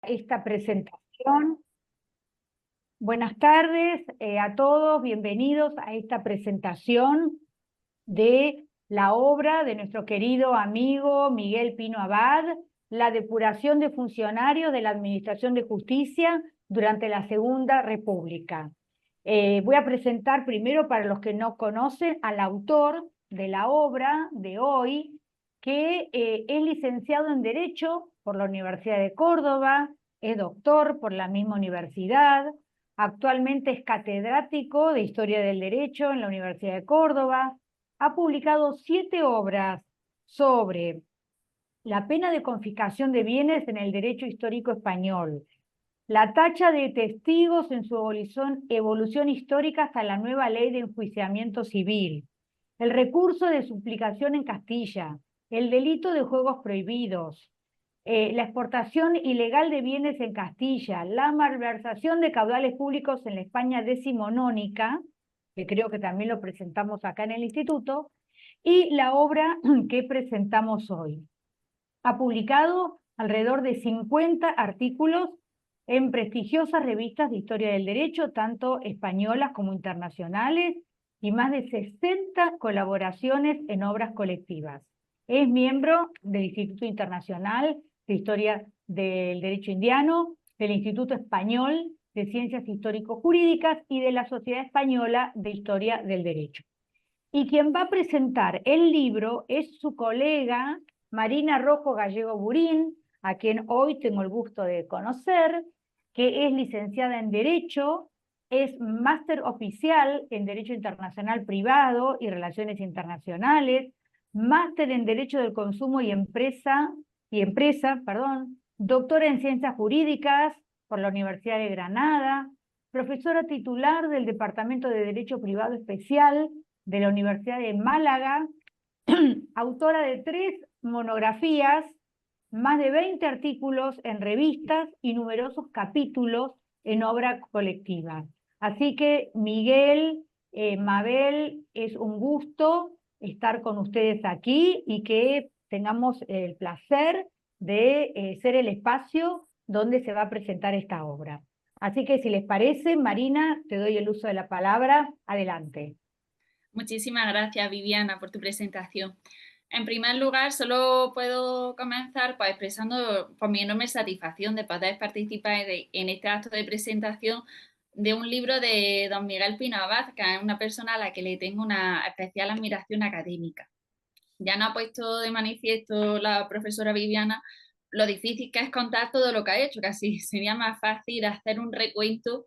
esta presentación. Buenas tardes a todos, bienvenidos a esta presentación de la obra de nuestro querido amigo Miguel Pino Abad, La depuración de funcionarios de la Administración de Justicia durante la Segunda República. Voy a presentar primero, para los que no conocen, al autor de la obra de hoy, que es licenciado en Derecho por la Universidad de Córdoba, es doctor por la misma universidad, actualmente es catedrático de Historia del Derecho en la Universidad de Córdoba, ha publicado 7 obras sobre la pena de confiscación de bienes en el derecho histórico español, la tacha de testigos en su evolución histórica hasta la nueva ley de enjuiciamiento civil, el recurso de suplicación en Castilla, el delito de juegos prohibidos, la exportación ilegal de bienes en Castilla, la malversación de caudales públicos en la España decimonónica, que creo que también lo presentamos acá en el instituto, y la obra que presentamos hoy. Ha publicado alrededor de 50 artículos en prestigiosas revistas de historia del derecho, tanto españolas como internacionales, y más de 60 colaboraciones en obras colectivas. Es miembro del Instituto Internacional de Historia del Derecho Indiano, del Instituto Español de Ciencias Histórico-Jurídicas y de la Sociedad Española de Historia del Derecho. Y quien va a presentar el libro es su colega Marina Rojo Gallego Burín, a quien hoy tengo el gusto de conocer, que es licenciada en Derecho, es máster oficial en Derecho Internacional Privado y Relaciones Internacionales, máster en Derecho del Consumo y Empresa, doctora en Ciencias Jurídicas por la Universidad de Granada, profesora titular del Departamento de Derecho Privado Especial de la Universidad de Málaga, autora de 3 monografías, más de 20 artículos en revistas y numerosos capítulos en obra colectiva. Así que, Miguel, Mabel, es un gusto estar con ustedes aquí y que tengamos el placer de ser el espacio donde se va a presentar esta obra. Así que, si les parece, Marina, te doy el uso de la palabra. Adelante. Muchísimas gracias, Viviana, por tu presentación. En primer lugar, solo puedo comenzar pues, expresando mi enorme satisfacción de poder participar en este acto de presentación de un libro de don Miguel Pino Abad, que es una persona a la que le tengo una especial admiración académica. Ya nos ha puesto de manifiesto la profesora Viviana lo difícil que es contar todo lo que ha hecho, casi sería más fácil hacer un recuento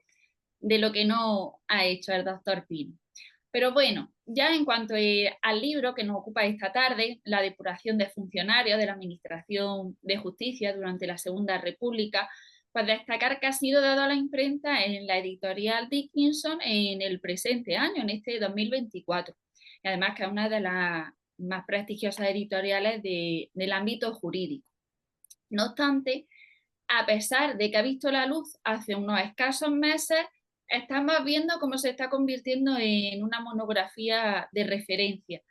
de lo que no ha hecho el doctor Pino. Pero bueno, ya en cuanto al libro que nos ocupa esta tarde, La depuración de funcionarios de la Administración de Justicia durante la Segunda República, pues destacar que ha sido dado a la imprenta en la editorial Dickinson en el presente año, en este 2024. Y además que es una de las más prestigiosas editoriales del ámbito jurídico. No obstante, a pesar de que ha visto la luz hace unos escasos meses, estamos viendo cómo se está convirtiendo en una monografía de referencia.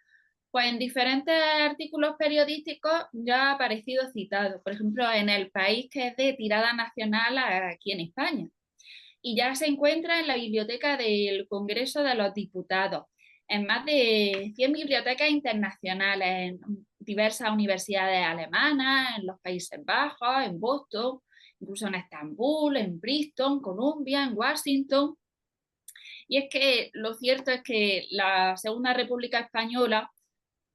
Pues en diferentes artículos periodísticos ya ha aparecido citado, por ejemplo, en El País, que es de tirada nacional aquí en España. Y ya se encuentra en la biblioteca del Congreso de los Diputados, en más de 100 bibliotecas internacionales, en diversas universidades alemanas, en los Países Bajos, en Boston, incluso en Estambul, en Bristol, Columbia, en Washington. Y es que lo cierto es que la Segunda República Española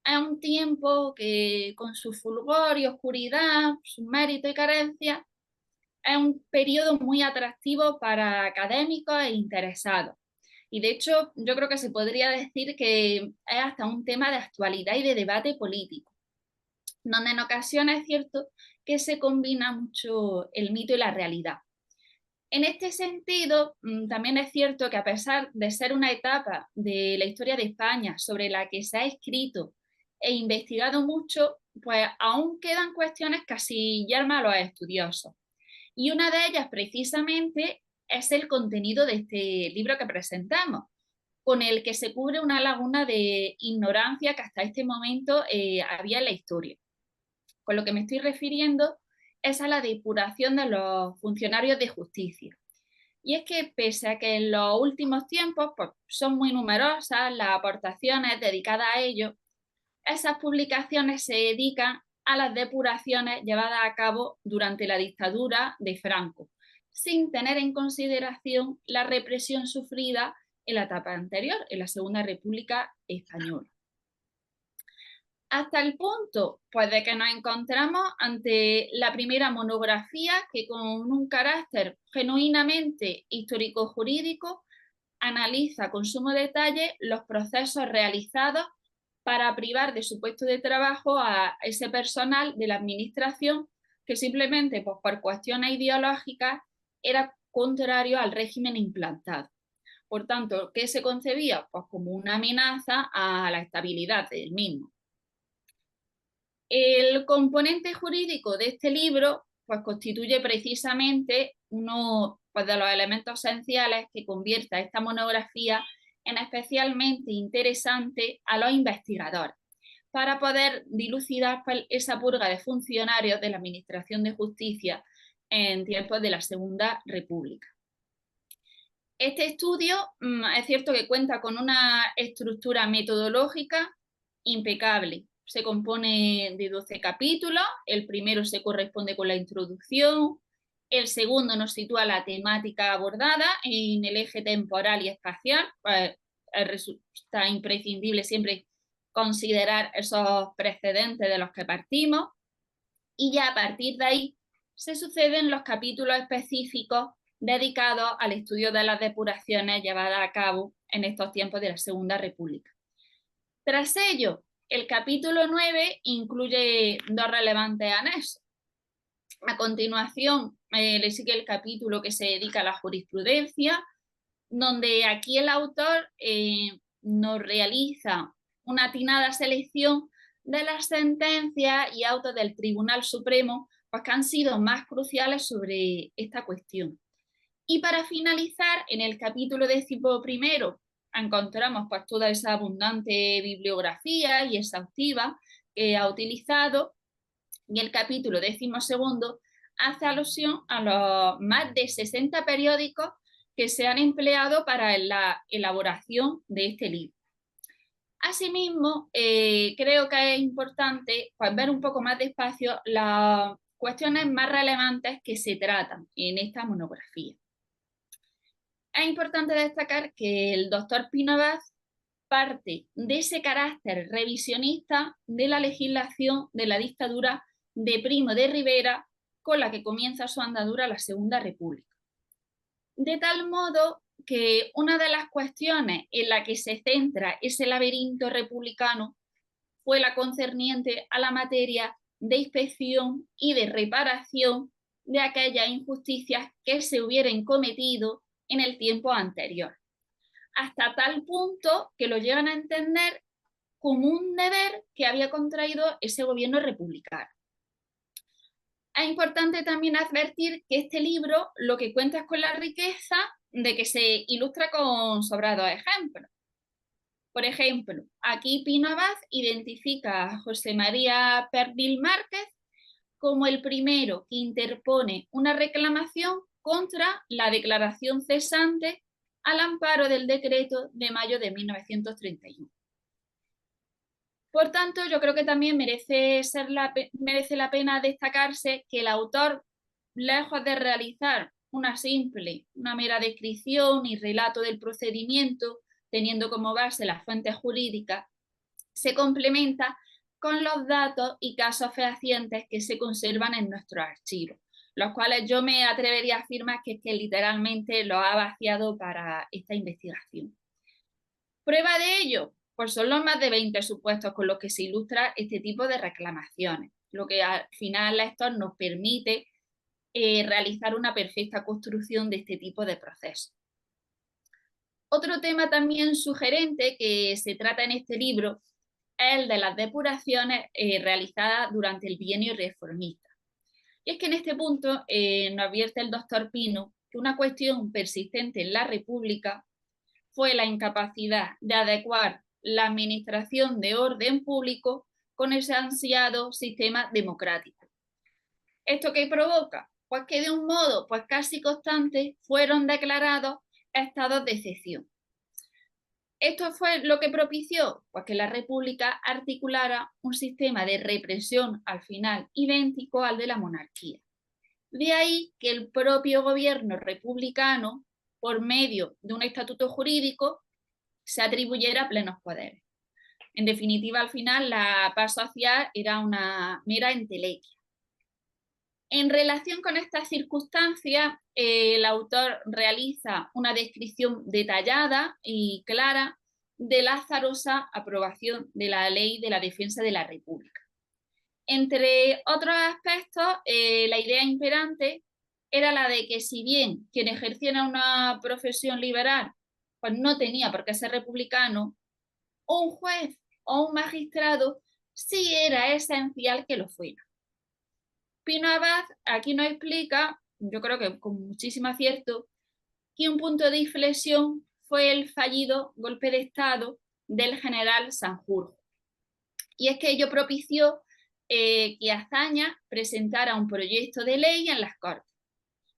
es un tiempo que, con su fulgor y oscuridad, su mérito y carencia, es un periodo muy atractivo para académicos e interesados. Y de hecho, yo creo que se podría decir que es hasta un tema de actualidad y de debate político, donde en ocasiones es cierto que se combina mucho el mito y la realidad. En este sentido, también es cierto que a pesar de ser una etapa de la historia de España sobre la que se ha escrito e investigado mucho, pues aún quedan cuestiones que casi llaman a los estudiosos. Y una de ellas precisamente es el contenido de este libro que presentamos, con el que se cubre una laguna de ignorancia que hasta este momento había en la historia. Con lo que me estoy refiriendo es a la depuración de los funcionarios de justicia. Y es que pese a que en los últimos tiempos pues, son muy numerosas las aportaciones dedicadas a ello, esas publicaciones se dedican a las depuraciones llevadas a cabo durante la dictadura de Franco, sin tener en consideración la represión sufrida en la etapa anterior, en la Segunda República Española. Hasta el punto pues, de que nos encontramos ante la primera monografía que con un carácter genuinamente histórico-jurídico analiza con sumo detalle los procesos realizados para privar de su puesto de trabajo a ese personal de la administración que simplemente pues, por cuestiones ideológicas era contrario al régimen implantado. Por tanto, ¿qué se concebía? Pues como una amenaza a la estabilidad del mismo. El componente jurídico de este libro pues, constituye precisamente uno pues, de los elementos esenciales que convierte a esta monografía en especialmente interesante a los investigadores, para poder dilucidar pues, esa purga de funcionarios de la Administración de Justicia en tiempos de la Segunda República. Este estudio es cierto que cuenta con una estructura metodológica impecable. Se compone de 12 capítulos, el primero se corresponde con la introducción, el segundo nos sitúa la temática abordada en el eje temporal y espacial. Resulta imprescindible siempre considerar esos precedentes de los que partimos y ya a partir de ahí se suceden los capítulos específicos dedicados al estudio de las depuraciones llevadas a cabo en estos tiempos de la Segunda República. Tras ello, el capítulo 9 incluye dos relevantes anexos. A continuación, le sigue el capítulo que se dedica a la jurisprudencia, donde aquí el autor nos realiza una atinada selección de las sentencias y autos del Tribunal Supremo pues, que han sido más cruciales sobre esta cuestión. Y para finalizar, en el capítulo 11 encontramos pues, toda esa abundante bibliografía y exhaustiva que ha utilizado, y el capítulo 12 hace alusión a los más de 60 periódicos que se han empleado para la elaboración de este libro. Asimismo, creo que es importante pues, ver un poco más despacio las cuestiones más relevantes que se tratan en esta monografía. Es importante destacar que el doctor Pino Abad parte de ese carácter revisionista de la legislación de la dictadura de Primo de Rivera, con la que comienza su andadura la Segunda República. De tal modo que una de las cuestiones en la que se centra ese laberinto republicano fue la concerniente a la materia de inspección y de reparación de aquellas injusticias que se hubieran cometido en el tiempo anterior, hasta tal punto que lo llegan a entender como un deber que había contraído ese gobierno republicano. Es importante también advertir que este libro lo que cuenta es con la riqueza de que se ilustra con sobrados ejemplos. Por ejemplo, aquí Pino Abad identifica a José María Pernil Márquez como el primero que interpone una reclamación contra la declaración cesante al amparo del decreto de mayo de 1931. Por tanto, yo creo que también merece la pena destacarse que el autor, lejos de realizar una mera descripción y relato del procedimiento, teniendo como base las fuentes jurídicas, se complementa con los datos y casos fehacientes que se conservan en nuestros archivos, los cuales yo me atrevería a afirmar que literalmente los ha vaciado para esta investigación. Prueba de ello, pues son los más de 20 supuestos con los que se ilustra este tipo de reclamaciones, lo que al final esto nos permite realizar una perfecta construcción de este tipo de procesos. Otro tema también sugerente que se trata en este libro es el de las depuraciones realizadas durante el bienio reformista. Y es que en este punto nos advierte el doctor Pino que una cuestión persistente en la República fue la incapacidad de adecuar la administración de orden público con ese ansiado sistema democrático. ¿Esto qué provoca? Pues que de un modo pues casi constante fueron declarados estados de excepción. ¿Esto fue lo que propició? Pues que la República articulara un sistema de represión al final idéntico al de la monarquía. De ahí que el propio gobierno republicano, por medio de un estatuto jurídico, se atribuyera plenos poderes. En definitiva, al final, la paz social era una mera entelequia. En relación con estas circunstancias, el autor realiza una descripción detallada y clara de la azarosa aprobación de la Ley de la Defensa de la República. Entre otros aspectos, la idea imperante era la de que si bien quien ejerciera una profesión liberal pues no tenía por qué ser republicano, un juez o un magistrado sí era esencial que lo fuera. Pino Abad aquí nos explica, yo creo que con muchísimo acierto, que un punto de inflexión fue el fallido golpe de Estado del general Sanjurjo. Y es que ello propició que Azaña presentara un proyecto de ley en las Cortes.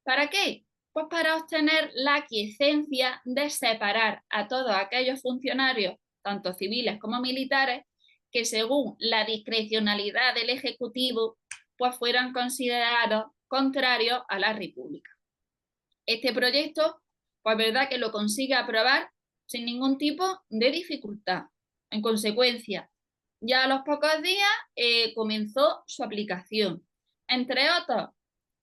¿Para qué? Pues para obtener la aquiescencia de separar a todos aquellos funcionarios, tanto civiles como militares, que según la discrecionalidad del Ejecutivo, pues fueran considerados contrarios a la República. Este proyecto, pues verdad que lo consigue aprobar sin ningún tipo de dificultad. En consecuencia, ya a los pocos días comenzó su aplicación. Entre otros,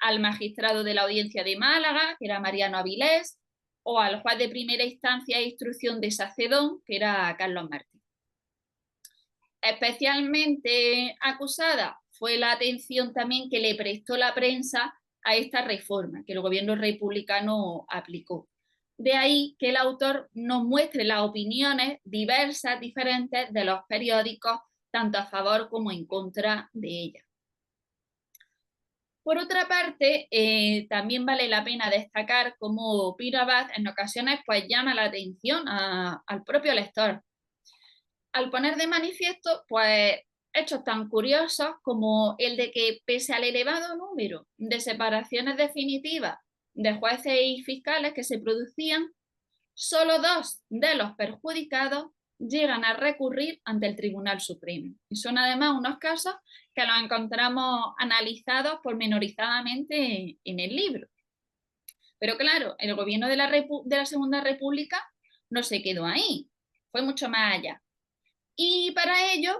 al magistrado de la Audiencia de Málaga, que era Mariano Avilés, o al juez de primera instancia e instrucción de Sacedón, que era Carlos Martín. Especialmente acusada fue la atención también que le prestó la prensa a esta reforma que el gobierno republicano aplicó. De ahí que el autor nos muestre las opiniones diversas, diferentes de los periódicos, tanto a favor como en contra de ella. Por otra parte, también vale la pena destacar cómo Pino Abad en ocasiones pues, llama la atención al propio lector, al poner de manifiesto pues, hechos tan curiosos como el de que, pese al elevado número de separaciones definitivas de jueces y fiscales que se producían, solo 2 de los perjudicados llegan a recurrir ante el Tribunal Supremo. Y son además unos casos que los encontramos analizados pormenorizadamente en el libro. Pero claro, el gobierno de la Segunda República no se quedó ahí, fue mucho más allá. Y para ello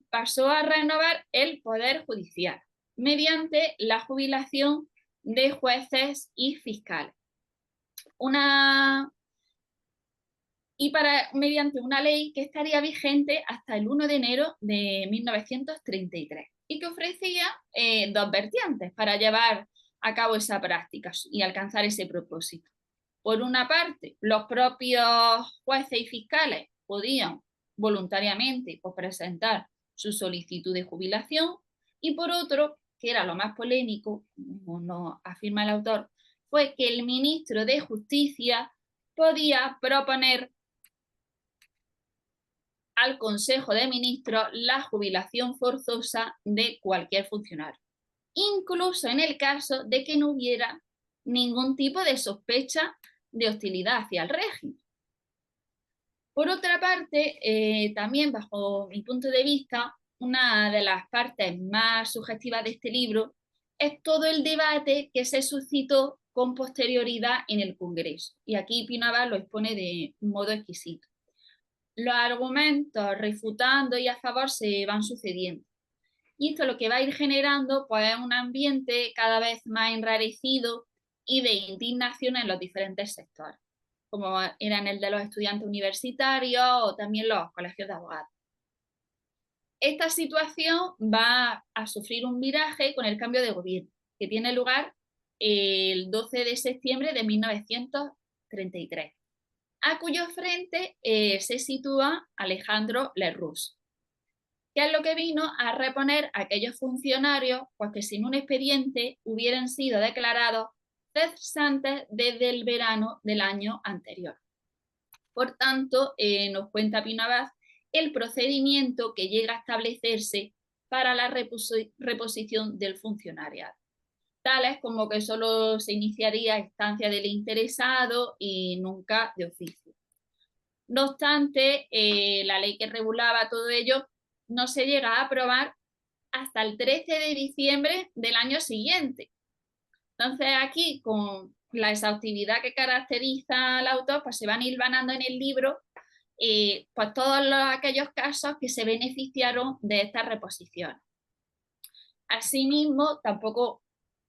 pasó a renovar el Poder Judicial mediante la jubilación de jueces y fiscales. Mediante una ley que estaría vigente hasta el 1 de enero de 1933 y que ofrecía 2 vertientes para llevar a cabo esa práctica y alcanzar ese propósito. Por una parte, los propios jueces y fiscales podían voluntariamente pues, presentar su solicitud de jubilación y por otro, que era lo más polémico, como nos afirma el autor, fue que el ministro de Justicia podía proponer al Consejo de Ministros la jubilación forzosa de cualquier funcionario, incluso en el caso de que no hubiera ningún tipo de sospecha de hostilidad hacia el régimen. Por otra parte, también bajo mi punto de vista, una de las partes más sugestivas de este libro es todo el debate que se suscitó con posterioridad en el Congreso. Y aquí Pino Abad lo expone de un modo exquisito. Los argumentos refutando y a favor se van sucediendo. Y esto lo que va a ir generando pues, es un ambiente cada vez más enrarecido y de indignación en los diferentes sectores, como eran el de los estudiantes universitarios o también los colegios de abogados. Esta situación va a sufrir un viraje con el cambio de gobierno, que tiene lugar el 12 de septiembre de 1933, a cuyo frente se sitúa Alejandro Lerroux, que es lo que vino a reponer a aquellos funcionarios pues, que sin un expediente hubieran sido declarados cesantes desde el verano del año anterior. Por tanto, nos cuenta Pino Abad el procedimiento que llega a establecerse para la reposición del funcionariado, tales como que solo se iniciaría a instancia del interesado y nunca de oficio. No obstante, la ley que regulaba todo ello no se llega a aprobar hasta el 13 de diciembre del año siguiente. Entonces aquí, con la exhaustividad que caracteriza al autor, pues se van hilvanando en el libro pues todos aquellos casos que se beneficiaron de estas reposiciones. Asimismo, tampoco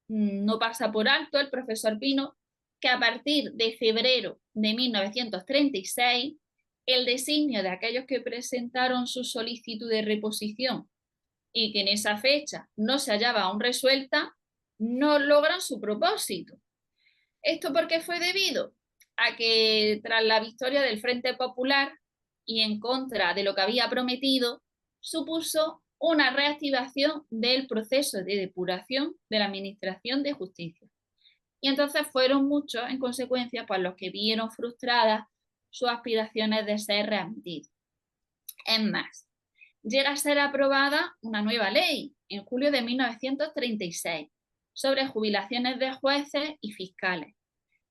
no pasa por alto el profesor Pino que a partir de febrero de 1936 el designio de aquellos que presentaron su solicitud de reposición y que en esa fecha no se hallaba aún resuelta, no logran su propósito. ¿Esto por qué fue debido? A que tras la victoria del Frente Popular y en contra de lo que había prometido, supuso una reactivación del proceso de depuración de la Administración de Justicia. Y entonces fueron muchos, en consecuencia, pues los que vieron frustradas sus aspiraciones de ser readmitidos. Es más, llega a ser aprobada una nueva ley en julio de 1936 sobre jubilaciones de jueces y fiscales,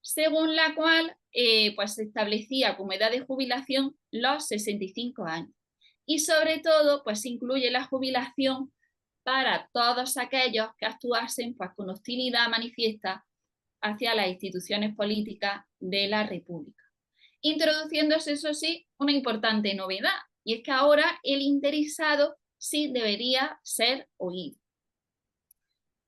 según la cual pues se establecía como edad de jubilación los 65 años. Y sobre todo, pues se incluye la jubilación para todos aquellos que actuasen pues, con hostilidad manifiesta hacia las instituciones políticas de la República. Introduciéndose, eso sí, una importante novedad, y es que ahora el interesado sí debería ser oído.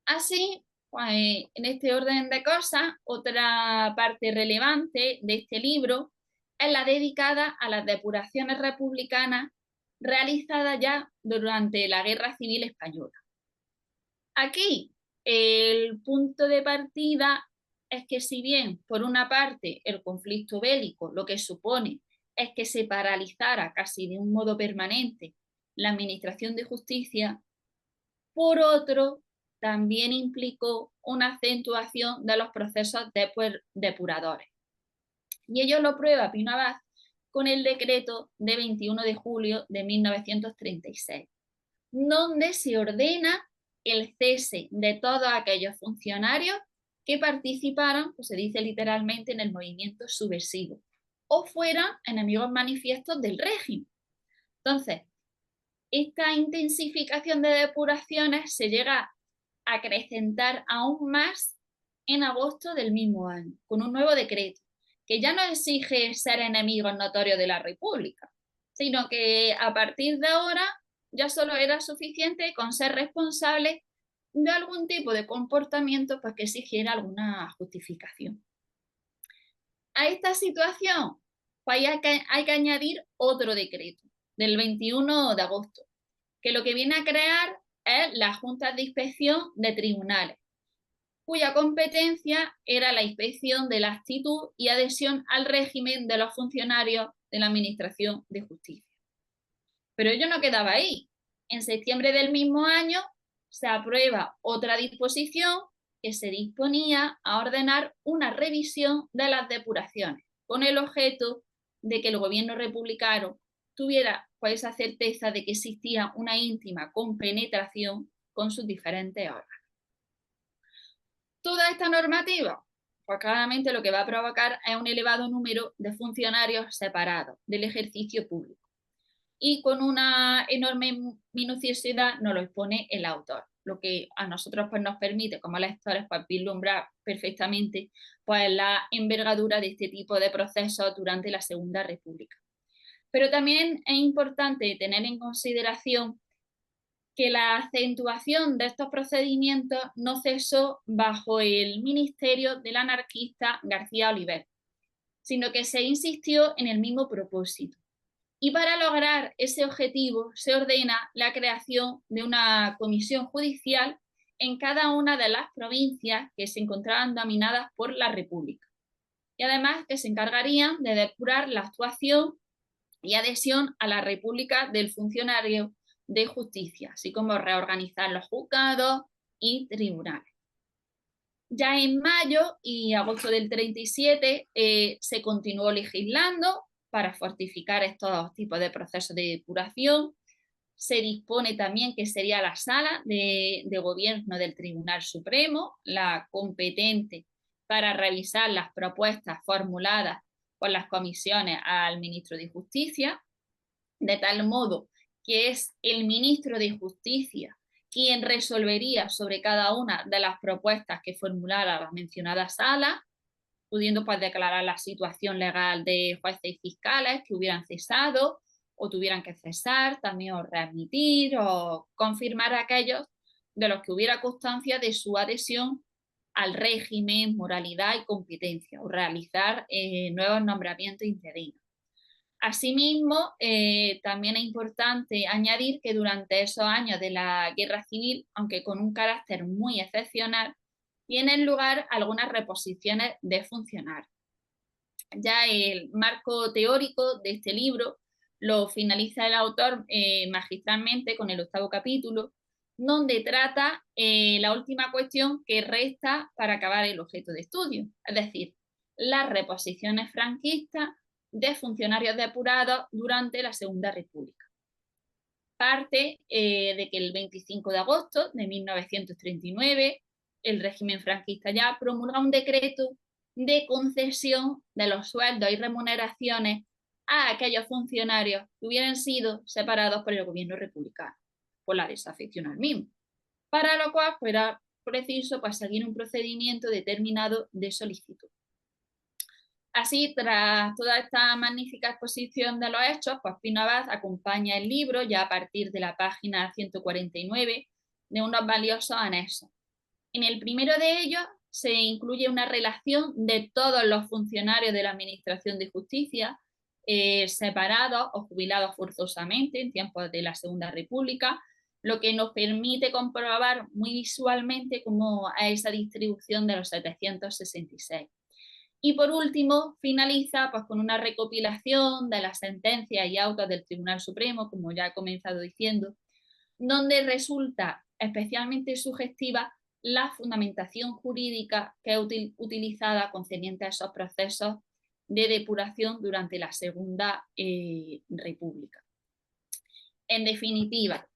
Así, pues, en este orden de cosas, otra parte relevante de este libro es la dedicada a las depuraciones republicanas realizadas ya durante la Guerra Civil Española. Aquí, el punto de partida es que si bien, por una parte, el conflicto bélico lo que supone es que se paralizara casi de un modo permanente la administración de justicia, por otro, también implicó una acentuación de los procesos depuradores. Y ello lo prueba Pino Abad con el decreto de 21 de julio de 1936, donde se ordena el cese de todos aquellos funcionarios que participaran, pues se dice literalmente, en el movimiento subversivo o fueran enemigos manifiestos del régimen. Entonces, esta intensificación de depuraciones se llega a acrecentar aún más en agosto del mismo año, con un nuevo decreto, que ya no exige ser enemigos notorios de la República, sino que a partir de ahora ya solo era suficiente con ser responsable de algún tipo de comportamiento pues, que exigiera alguna justificación. A esta situación pues, hay que añadir otro decreto del 21 de agosto, que lo que viene a crear es las juntas de inspección de tribunales, cuya competencia era la inspección de la actitud y adhesión al régimen de los funcionarios de la Administración de Justicia. Pero ello no quedaba ahí. En septiembre del mismo año se aprueba otra disposición que se disponía a ordenar una revisión de las depuraciones, con el objeto de que el gobierno republicano tuviera pues, esa certeza de que existía una íntima compenetración con sus diferentes órganos. Toda esta normativa, pues claramente lo que va a provocar es un elevado número de funcionarios separados del ejercicio público y con una enorme minuciosidad nos lo expone el autor, lo que a nosotros pues, nos permite como lectores pues, vislumbrar perfectamente pues, la envergadura de este tipo de procesos durante la Segunda República. Pero también es importante tener en consideración que la acentuación de estos procedimientos no cesó bajo el ministerio del anarquista García Oliver, sino que se insistió en el mismo propósito. Y para lograr ese objetivo se ordena la creación de una comisión judicial en cada una de las provincias que se encontraban dominadas por la República. Y además que se encargarían de depurar la actuación y adhesión a la República del funcionario de justicia, así como reorganizar los juzgados y tribunales. Ya en mayo y agosto del 37 se continuó legislando para fortificar estos tipos de procesos de depuración, Se dispone también que sería la sala de gobierno del Tribunal Supremo, la competente para revisar las propuestas formuladas por las comisiones al ministro de Justicia, de tal modo que es el ministro de Justicia quien resolvería sobre cada una de las propuestas que formulara la mencionada sala, pudiendo pues declarar la situación legal de jueces y fiscales que hubieran cesado o tuvieran que cesar, también o readmitir o confirmar a aquellos de los que hubiera constancia de su adhesión al régimen, moralidad y competencia, o realizar nuevos nombramientos interinos. Asimismo, también es importante añadir que durante esos años de la guerra civil, aunque con un carácter muy excepcional, tienen lugar algunas reposiciones de funcionarios. Ya el marco teórico de este libro lo finaliza el autor magistralmente con el 8º capítulo, donde trata la última cuestión que resta para acabar el objeto de estudio, es decir, las reposiciones franquistas de funcionarios depurados durante la Segunda República. Parte de que el 25 de agosto de 1939 el régimen franquista ya promulga un decreto de concesión de los sueldos y remuneraciones a aquellos funcionarios que hubieran sido separados por el gobierno republicano, por la desafección al mismo, para lo cual era preciso seguir un procedimiento determinado de solicitud. Así, tras toda esta magnífica exposición de los hechos, pues Pino Abad acompaña el libro ya a partir de la página 149 de unos valiosos anexos. En el primero de ellos se incluye una relación de todos los funcionarios de la Administración de Justicia separados o jubilados forzosamente en tiempos de la Segunda República, lo que nos permite comprobar muy visualmente cómo es esa distribución de los 766. Y por último, finaliza con una recopilación de las sentencias y autos del Tribunal Supremo, como ya he comenzado diciendo, donde resulta especialmente sugestiva la fundamentación jurídica que es utilizada concerniente a esos procesos de depuración durante la Segunda República. En definitiva,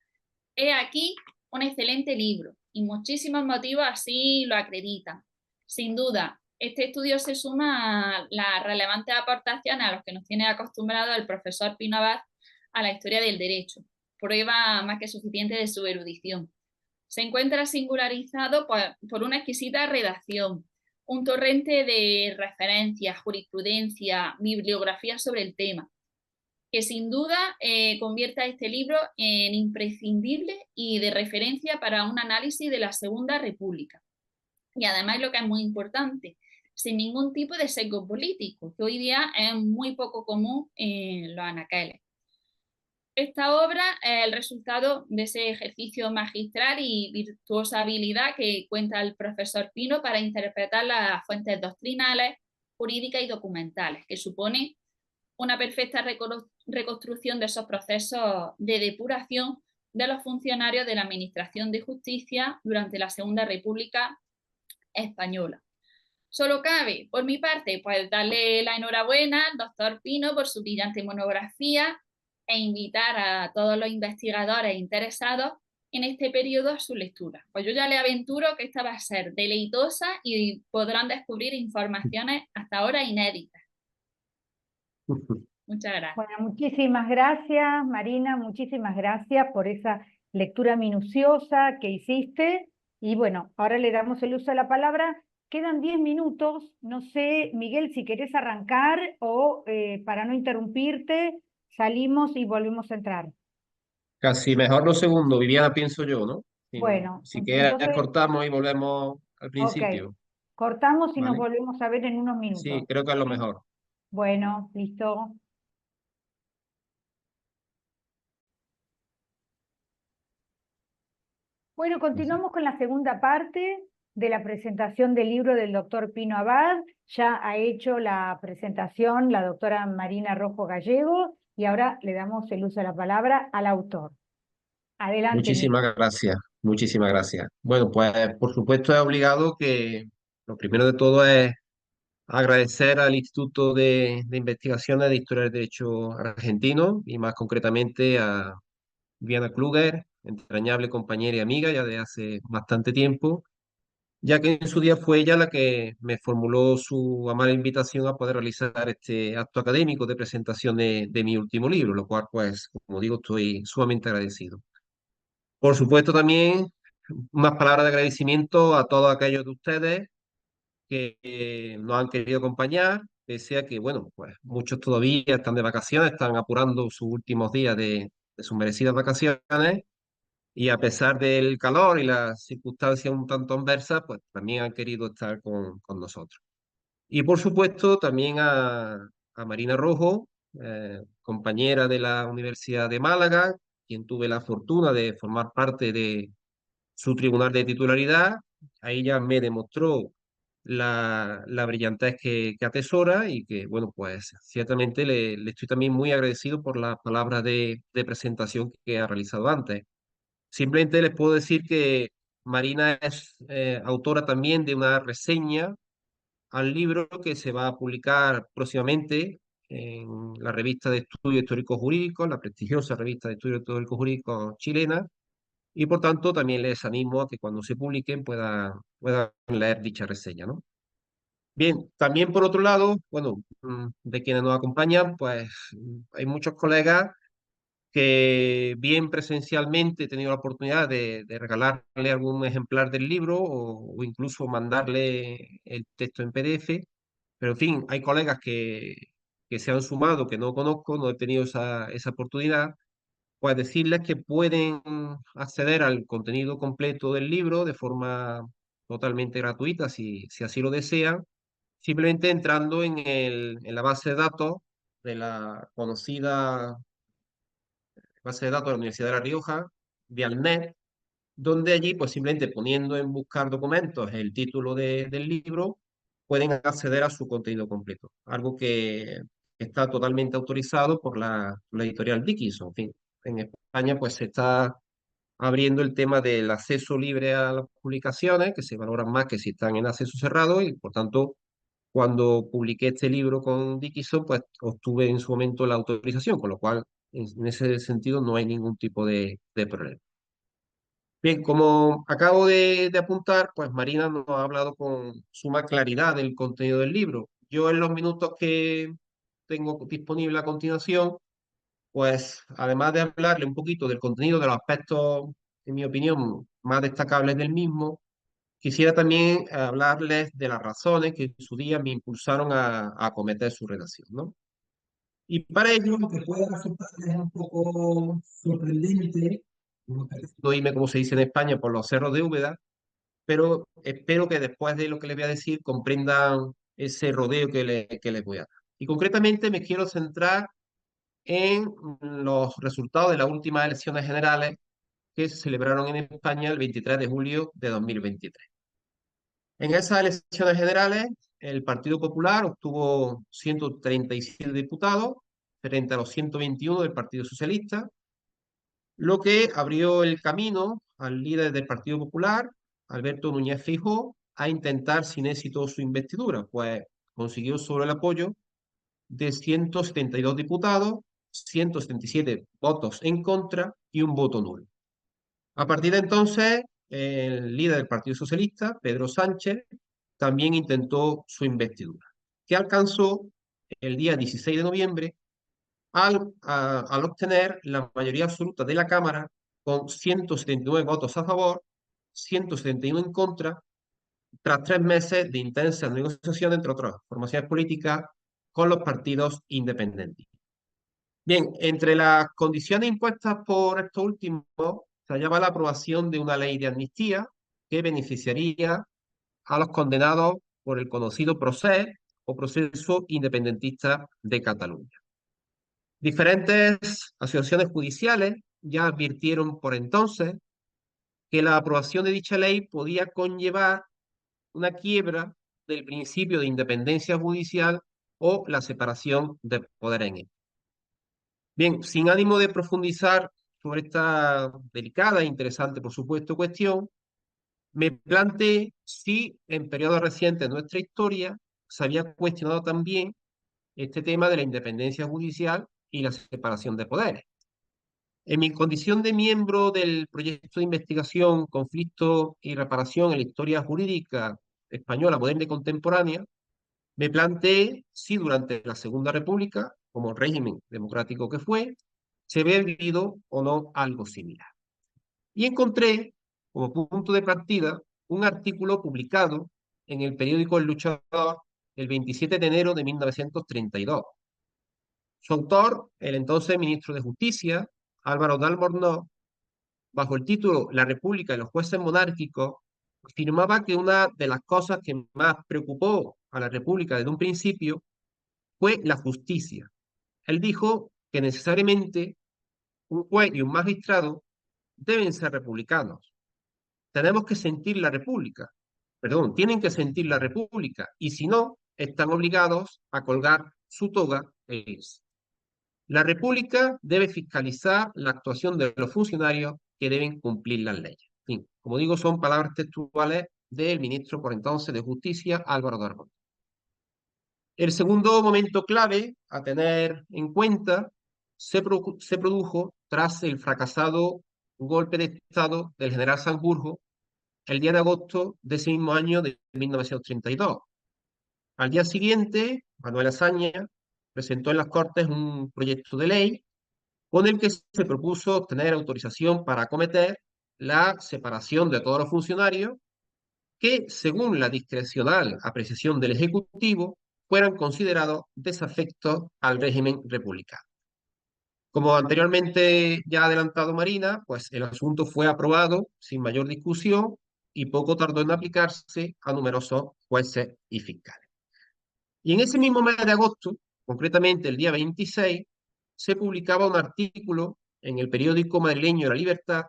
he aquí un excelente libro y muchísimos motivos así lo acreditan. Sin duda, este estudio se suma a las relevantes aportaciones a los que nos tiene acostumbrado el profesor Pino Abad a la historia del derecho, prueba más que suficiente de su erudición. Se encuentra singularizado por una exquisita redacción, un torrente de referencias, jurisprudencia, bibliografía sobre el tema, que sin duda convierte a este libro en imprescindible y de referencia para un análisis de la Segunda República. Y además, lo que es muy importante, sin ningún tipo de sesgo político, que hoy día es muy poco común en los anaqueles. Esta obra es el resultado de ese ejercicio magistral y virtuosa habilidad que cuenta el profesor Pino para interpretar las fuentes doctrinales, jurídicas y documentales, que supone una perfecta reconstrucción de esos procesos de depuración de los funcionarios de la Administración de Justicia durante la Segunda República Española. Solo cabe, por mi parte, darle la enhorabuena al doctor Pino por su brillante monografía e invitar a todos los investigadores interesados en este periodo a su lectura. Pues yo ya le aventuro que esta va a ser deleitosa y podrán descubrir informaciones hasta ahora inéditas. Muchas gracias. Bueno, muchísimas gracias, Marina, muchísimas gracias por esa lectura minuciosa que hiciste. Y bueno, ahora le damos el uso de la palabra. Quedan 10 minutos. No sé, Miguel, si querés arrancar o para no interrumpirte, salimos y volvemos a entrar. Casi mejor lo segundo, Viviana, pienso yo, ¿no? Bueno, Si quieres, entonces, cortamos y volvemos al ok, principio, cortamos y nos ¿vale? volvemos a ver en unos Sí, minutos. creo que es lo ¿Sí? mejor. Bueno, listo. Bueno, continuamos con la segunda parte de la presentación del libro del doctor Pino Abad. Ya ha hecho la presentación la doctora Marina Rojo Gallego y ahora le damos el uso de la palabra al autor. Adelante, Miguel. Muchísimas gracias, muchísimas gracias. Bueno, pues por supuesto es obligado que lo primero de todo es agradecer al Instituto de Investigaciones de Historia del Derecho Argentino y más concretamente Viviana Kluger, entrañable compañera y amiga ya de hace bastante tiempo, ya que en su día fue ella la que me formuló su amable invitación a poder realizar este acto académico de presentación de mi último libro, lo cual, pues, como digo, estoy sumamente agradecido. Por supuesto, también unas palabras de agradecimiento a todos aquellos de ustedes que nos han querido acompañar, pese a que, bueno, pues muchos todavía están de vacaciones, están apurando sus últimos días de sus merecidas vacaciones, y a pesar del calor y las circunstancias un tanto adversas, pues también han querido estar con nosotros. Y por supuesto también a Marina Rojo, compañera de la Universidad de Málaga, quien tuve la fortuna de formar parte de su tribunal de titularidad. Ahí ya me demostró la brillantez que atesora y que, bueno, pues ciertamente le estoy también muy agradecido por las palabras de presentación que ha realizado antes. Simplemente les puedo decir que Marina es autora también de una reseña al libro que se va a publicar próximamente en la revista de Estudios Históricos Jurídicos, la prestigiosa revista de Estudios Históricos Jurídicos chilena, y por tanto también les animo a que cuando se publiquen puedan leer dicha reseña, ¿no? Bien, también por otro lado, bueno, de quienes nos acompañan, pues hay muchos colegas que bien presencialmente he tenido la oportunidad de regalarle algún ejemplar del libro o incluso mandarle el texto en PDF, pero en fin, hay colegas que se han sumado, que no conozco, no he tenido esa oportunidad, pues decirles que pueden acceder al contenido completo del libro de forma totalmente gratuita, si así lo desean, simplemente entrando en la base de datos de la conocida base de datos de la Universidad de La Rioja, de Alnet, donde allí, pues simplemente poniendo en buscar documentos el título del libro, pueden acceder a su contenido completo. Algo que está totalmente autorizado por la editorial Dickinson. En fin, en España, pues se está abriendo el tema del acceso libre a las publicaciones, que se valoran más que si están en acceso cerrado, y por tanto, cuando publiqué este libro con Dickinson, pues obtuve en su momento la autorización, con lo cual en ese sentido no hay ningún tipo de problema. Bien, como acabo de apuntar, pues Marina nos ha hablado con suma claridad del contenido del libro. Yo en los minutos que tengo disponible a continuación, pues además de hablarle un poquito del contenido, de los aspectos, en mi opinión, más destacables del mismo, quisiera también hablarles de las razones que en su día me impulsaron a acometer su redacción, ¿no? Y para ello, lo que puede resultarles un poco sorprendente, no irme, como se dice en España, por los cerros de Úbeda, pero espero que después de lo que les voy a decir comprendan ese rodeo que les voy a dar. Y concretamente me quiero centrar en los resultados de las últimas elecciones generales que se celebraron en España el 23 de julio de 2023. En esas elecciones generales, el Partido Popular obtuvo 137 diputados frente a los 121 del Partido Socialista, lo que abrió el camino al líder del Partido Popular, Alberto Núñez Feijóo, a intentar sin éxito su investidura, pues consiguió solo el apoyo de 172 diputados, 177 votos en contra y un voto nulo. A partir de entonces, el líder del Partido Socialista, Pedro Sánchez, también intentó su investidura, que alcanzó el día 16 de noviembre al obtener la mayoría absoluta de la Cámara con 179 votos a favor, 171 en contra, tras 3 meses de intensas negociaciones entre otras formaciones políticas con los partidos independientes. Bien, entre las condiciones impuestas por estos últimos se hallaba la aprobación de una ley de amnistía que beneficiaría a los condenados por el conocido proceso o proceso independentista de Cataluña. Diferentes asociaciones judiciales ya advirtieron por entonces que la aprobación de dicha ley podía conllevar una quiebra del principio de independencia judicial o la separación de poderes en él. Bien, sin ánimo de profundizar sobre esta delicada e interesante, por supuesto, cuestión, me planteé si en periodos recientes de nuestra historia se había cuestionado también este tema de la independencia judicial y la separación de poderes. En mi condición de miembro del proyecto de investigación, conflicto y reparación en la historia jurídica española moderna y contemporánea, me planteé si durante la Segunda República, como régimen democrático que fue, se había vivido o no algo similar. Y encontré como punto de partida un artículo publicado en el periódico El Luchador el 27 de enero de 1932. Su autor, el entonces ministro de Justicia, Álvaro de Albornoz, bajo el título La República y los jueces monárquicos, afirmaba que una de las cosas que más preocupó a la República desde un principio fue la justicia. Él dijo que necesariamente un juez y un magistrado deben ser republicanos. Tenemos que sentir la República, perdón, tienen que sentir la República, y si no, están obligados a colgar su toga e irse. La República debe fiscalizar la actuación de los funcionarios que deben cumplir las leyes. En fin, como digo, son palabras textuales del ministro por entonces de Justicia, Álvaro de Albornoz. El segundo momento clave a tener en cuenta se produjo tras el fracasado golpe de Estado del general Sanjurjo el 10 de agosto de ese mismo año de 1932. Al día siguiente, Manuel Azaña presentó en las Cortes un proyecto de ley con el que se propuso obtener autorización para acometer la separación de todos los funcionarios que, según la discrecional apreciación del Ejecutivo, fueran considerados desafectos al régimen republicano. Como anteriormente ya ha adelantado Marina, pues el asunto fue aprobado sin mayor discusión y poco tardó en aplicarse a numerosos jueces y fiscales. Y en ese mismo mes de agosto, concretamente el día 26, se publicaba un artículo en el periódico madrileño La Libertad,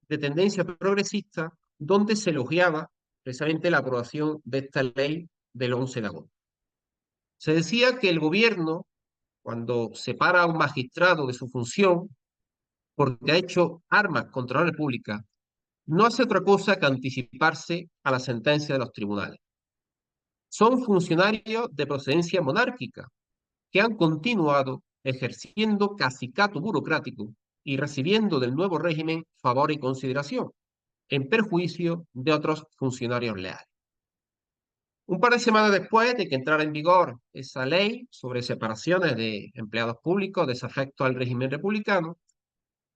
de tendencia progresista, donde se elogiaba precisamente la aprobación de esta ley del 11 de agosto. Se decía que el gobierno, cuando separa a un magistrado de su función porque ha hecho armas contra la República, no hace otra cosa que anticiparse a la sentencia de los tribunales. Son funcionarios de procedencia monárquica que han continuado ejerciendo cacicato burocrático y recibiendo del nuevo régimen favor y consideración, en perjuicio de otros funcionarios leales. Un par de semanas después de que entrara en vigor esa ley sobre separaciones de empleados públicos desafectos al régimen republicano,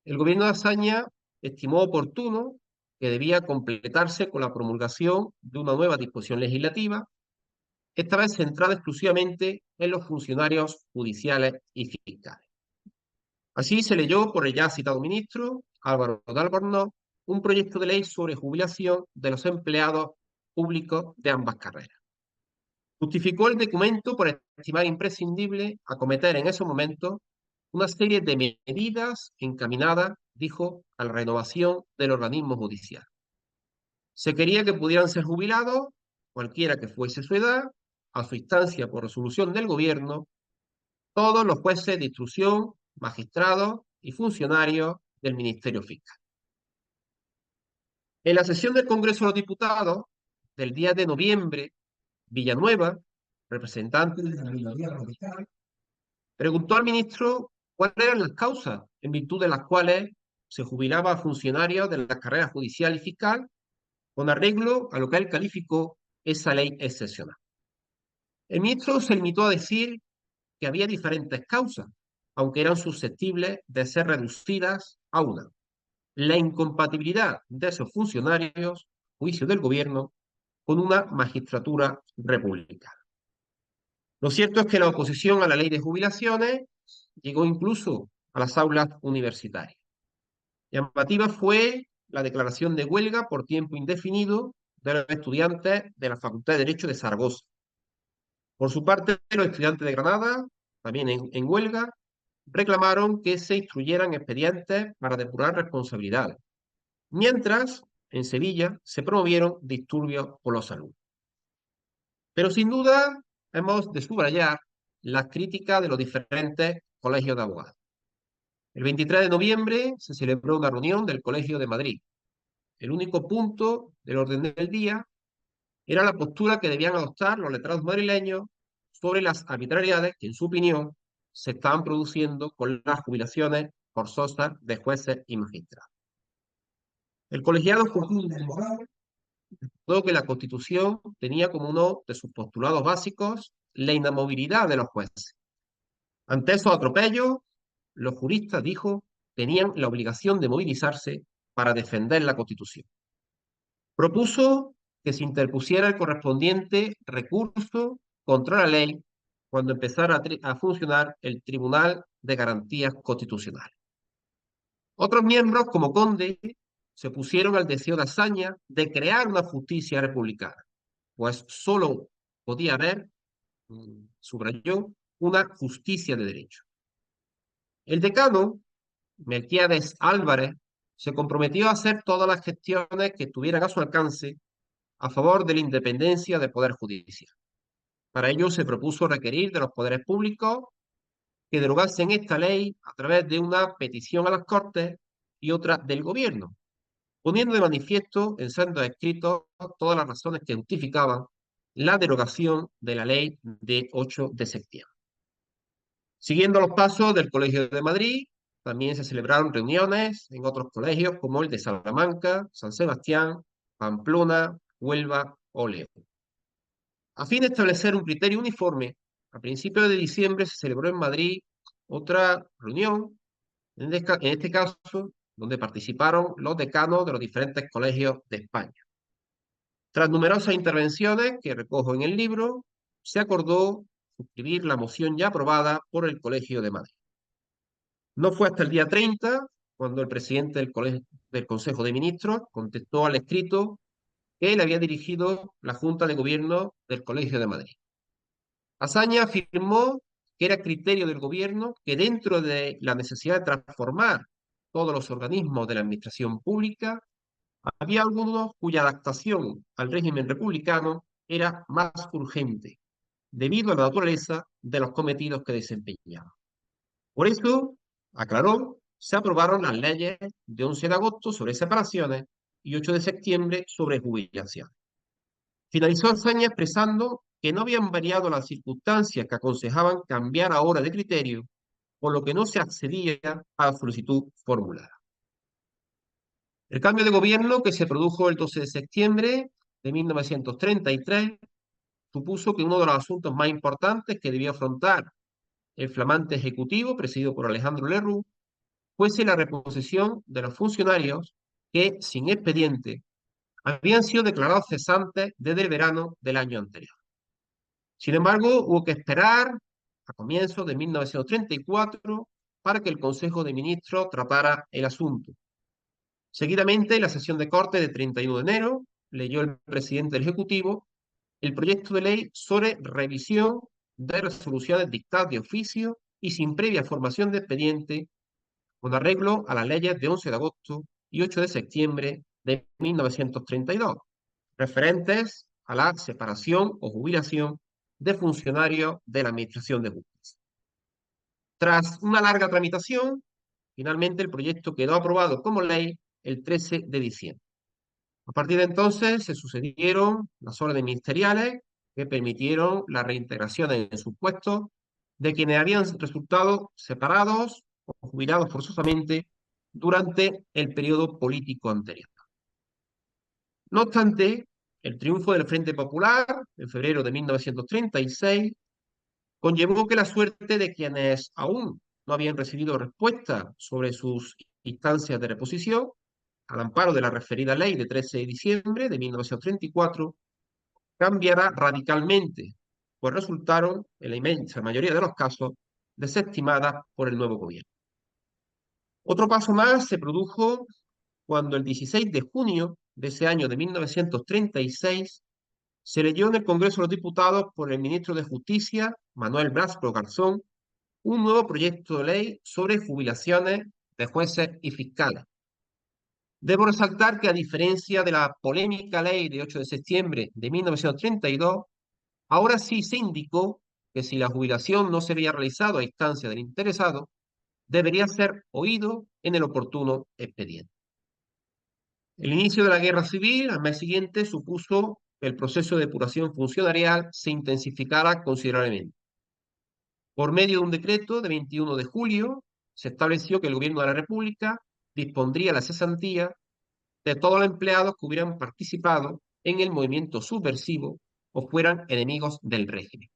el gobierno de Azaña estimó oportuno que debía completarse con la promulgación de una nueva disposición legislativa, esta vez centrada exclusivamente en los funcionarios judiciales y fiscales. Así se leyó por el ya citado ministro, Álvaro de Albornoz, un proyecto de ley sobre jubilación de los empleados públicos de ambas carreras. Justificó el documento por estimar imprescindible acometer en esos momentos una serie de medidas encaminadas, dijo, a la renovación del organismo judicial. Se quería que pudieran ser jubilados, cualquiera que fuese su edad, a su instancia por resolución del gobierno, todos los jueces de instrucción, magistrados y funcionarios del Ministerio Fiscal. En la sesión del Congreso de los Diputados del 10 de noviembre, Villanueva, representante de la minoría radical, preguntó al ministro cuáles eran las causas en virtud de las cuales se jubilaba a funcionarios de la carrera judicial y fiscal con arreglo a lo que él calificó esa ley excepcional. El ministro se limitó a decir que había diferentes causas, aunque eran susceptibles de ser reducidas a una: la incompatibilidad de esos funcionarios, juicio del gobierno, con una magistratura republicana. Lo cierto es que la oposición a la ley de jubilaciones llegó incluso a las aulas universitarias. Llamativa fue la declaración de huelga por tiempo indefinido de los estudiantes de la Facultad de Derecho de Zaragoza. Por su parte, los estudiantes de Granada, también en huelga, reclamaron que se instruyeran expedientes para depurar responsabilidades, mientras en Sevilla se promovieron disturbios por los alumnos. Pero sin duda hemos de subrayar las críticas de los diferentes colegios de abogados. El 23 de noviembre se celebró una reunión del Colegio de Madrid. El único punto del orden del día era la postura que debían adoptar los letrados madrileños sobre las arbitrariedades que, en su opinión, se estaban produciendo con las jubilaciones forzosa de jueces y magistrados. El colegiado juzgó que la Constitución tenía como uno de sus postulados básicos la inamovilidad de los jueces. Ante esos atropellos, los juristas, dijo, tenían la obligación de movilizarse para defender la Constitución. Propuso que se interpusiera el correspondiente recurso contra la ley cuando empezara a funcionar el Tribunal de Garantías Constitucionales. Otros miembros, como Conde, se opusieron al deseo de Azaña de crear una justicia republicana, pues solo podía haber, subrayó, una justicia de derecho. El decano, Melquiades Álvarez, se comprometió a hacer todas las gestiones que estuvieran a su alcance a favor de la independencia del Poder Judicial. Para ello se propuso requerir de los poderes públicos que derogasen esta ley a través de una petición a las Cortes y otra del Gobierno, poniendo de manifiesto en sendos escritos todas las razones que justificaban la derogación de la ley de 8 de septiembre. Siguiendo los pasos del Colegio de Madrid, también se celebraron reuniones en otros colegios como el de Salamanca, San Sebastián, Pamplona, Huelva o León. A fin de establecer un criterio uniforme, a principios de diciembre se celebró en Madrid otra reunión, en este caso, donde participaron los decanos de los diferentes colegios de España. Tras numerosas intervenciones que recojo en el libro, se acordó suscribir la moción ya aprobada por el Colegio de Madrid. No fue hasta el día 30 cuando el presidente del Consejo de Ministros contestó al escrito que le había dirigido la Junta de Gobierno del Colegio de Madrid. Azaña afirmó que era criterio del gobierno que dentro de la necesidad de transformar todos los organismos de la administración pública, había algunos cuya adaptación al régimen republicano era más urgente, debido a la naturaleza de los cometidos que desempeñaban. Por eso, aclaró, se aprobaron las leyes de 11 de agosto sobre separaciones y 8 de septiembre sobre jubilaciones. Finalizó Azaña expresando que no habían variado las circunstancias que aconsejaban cambiar ahora de criterio, por lo que no se accedía a la solicitud formulada. El cambio de gobierno que se produjo el 12 de septiembre de 1933 supuso que uno de los asuntos más importantes que debía afrontar el flamante Ejecutivo, presidido por Alejandro Lerroux, fuese la reposición de los funcionarios que, sin expediente, habían sido declarados cesantes desde el verano del año anterior. Sin embargo, hubo que esperar a comienzos de 1934 para que el Consejo de Ministros tratara el asunto. Seguidamente, en la sesión de corte de 31 de enero, leyó el presidente del Ejecutivo el proyecto de ley sobre revisión de resoluciones dictadas de oficio y sin previa formación de expediente, con arreglo a las leyes de 11 de agosto y 8 de septiembre de 1932, referentes a la separación o jubilación de funcionarios de la Administración de Justicia. Tras una larga tramitación, finalmente el proyecto quedó aprobado como ley el 13 de diciembre. A partir de entonces se sucedieron las órdenes ministeriales que permitieron la reintegración en sus puestos de quienes habían resultado separados o jubilados forzosamente durante el periodo político anterior. No obstante, el triunfo del Frente Popular en febrero de 1936 conllevó que la suerte de quienes aún no habían recibido respuesta sobre sus instancias de reposición, al amparo de la referida ley de 13 de diciembre de 1934, cambiará radicalmente, pues resultaron, en la inmensa mayoría de los casos, desestimadas por el nuevo gobierno. Otro paso más se produjo cuando el 16 de junio de ese año de 1936 se leyó en el Congreso de los Diputados por el ministro de Justicia, Manuel Blasco Garzón, un nuevo proyecto de ley sobre jubilaciones de jueces y fiscales. Debo resaltar que a diferencia de la polémica ley de 8 de septiembre de 1932, ahora sí se indicó que si la jubilación no se había realizado a instancia del interesado, debería ser oído en el oportuno expediente. El inicio de la guerra civil al mes siguiente supuso que el proceso de depuración funcionarial se intensificara considerablemente. Por medio de un decreto de 21 de julio, se estableció que el Gobierno de la República dispondría la cesantía de todos los empleados que hubieran participado en el movimiento subversivo o fueran enemigos del régimen.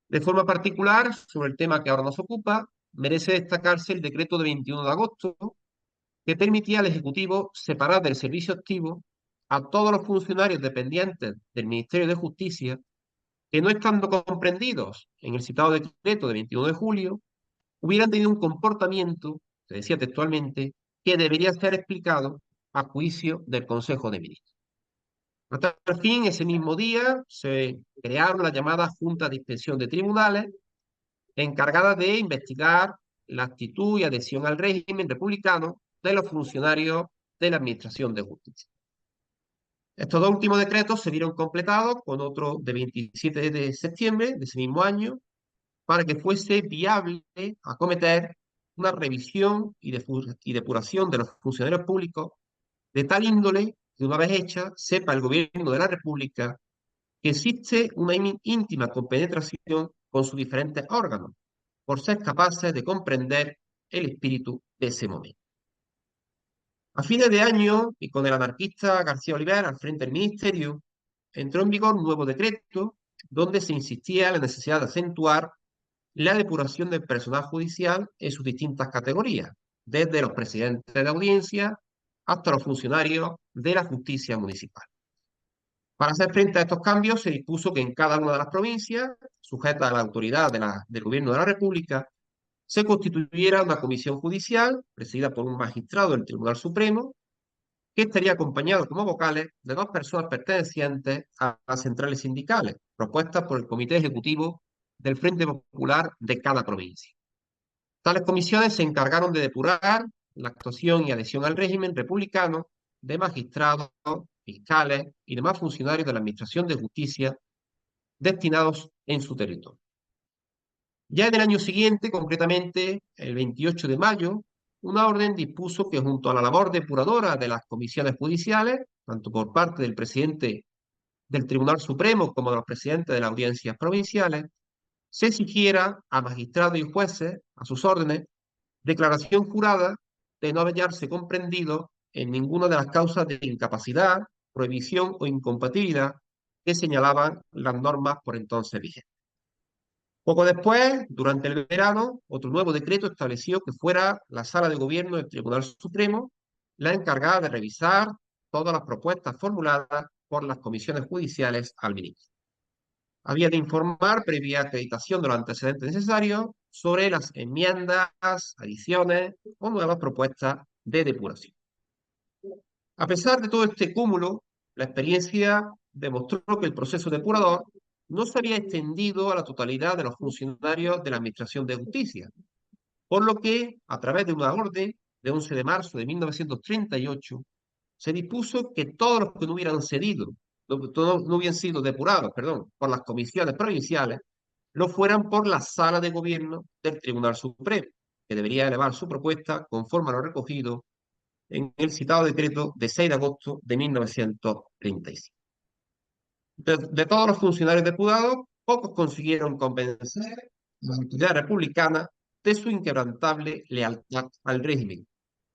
De forma particular, sobre el tema que ahora nos ocupa, merece destacarse el decreto de 21 de agosto que permitía al Ejecutivo separar del servicio activo a todos los funcionarios dependientes del Ministerio de Justicia que, no estando comprendidos en el citado decreto de 21 de julio, hubieran tenido un comportamiento, se decía textualmente, que debería ser explicado a juicio del Consejo de Ministros. Hasta el fin, ese mismo día, se crearon las llamadas Juntas de Inspección de Tribunales, encargadas de investigar la actitud y adhesión al régimen republicano de los funcionarios de la Administración de Justicia. Estos dos últimos decretos se vieron completados con otro de 27 de septiembre de ese mismo año, para que fuese viable acometer una revisión y depuración de los funcionarios públicos de tal índole que, una vez hecha, sepa el Gobierno de la República que existe una íntima compenetración con sus diferentes órganos, por ser capaces de comprender el espíritu de ese momento. A fines de año, y con el anarquista García Oliver al frente del Ministerio, entró en vigor un nuevo decreto donde se insistía en la necesidad de acentuar la depuración del personal judicial en sus distintas categorías, desde los presidentes de audiencia hasta los funcionarios de la justicia municipal. Para hacer frente a estos cambios, se dispuso que en cada una de las provincias, sujetas a la autoridad del Gobierno de la República, se constituyera una comisión judicial, presidida por un magistrado del Tribunal Supremo, que estaría acompañado como vocales de dos personas pertenecientes a las centrales sindicales, propuestas por el Comité Ejecutivo del Frente Popular de cada provincia. Tales comisiones se encargaron de depurar la actuación y adhesión al régimen republicano de magistrados, fiscales y demás funcionarios de la Administración de Justicia destinados en su territorio. Ya en el año siguiente, concretamente el 28 de mayo, una orden dispuso que, junto a la labor depuradora de las comisiones judiciales, tanto por parte del presidente del Tribunal Supremo como de los presidentes de las audiencias provinciales, se exigiera a magistrados y jueces, a sus órdenes, declaración jurada de no hallarse comprendido en ninguna de las causas de incapacidad, prohibición o incompatibilidad que señalaban las normas por entonces vigentes. Poco después, durante el verano, otro nuevo decreto estableció que fuera la Sala de Gobierno del Tribunal Supremo la encargada de revisar todas las propuestas formuladas por las comisiones judiciales al ministro. Había de informar, previa acreditación de los antecedentes necesarios, sobre las enmiendas, adiciones o nuevas propuestas de depuración. A pesar de todo este cúmulo, la experiencia demostró que el proceso depurador no se había extendido a la totalidad de los funcionarios de la Administración de Justicia, por lo que, a través de una orden de 11 de marzo de 1938, se dispuso que todos los que no hubieran no hubieran sido depurados, por las comisiones provinciales, lo fueran por la Sala de Gobierno del Tribunal Supremo, que debería elevar su propuesta conforme a lo recogido en el citado decreto de 6 de agosto de 1935. De todos los funcionarios depurados, pocos consiguieron convencer a la autoridad republicana de su inquebrantable lealtad al régimen,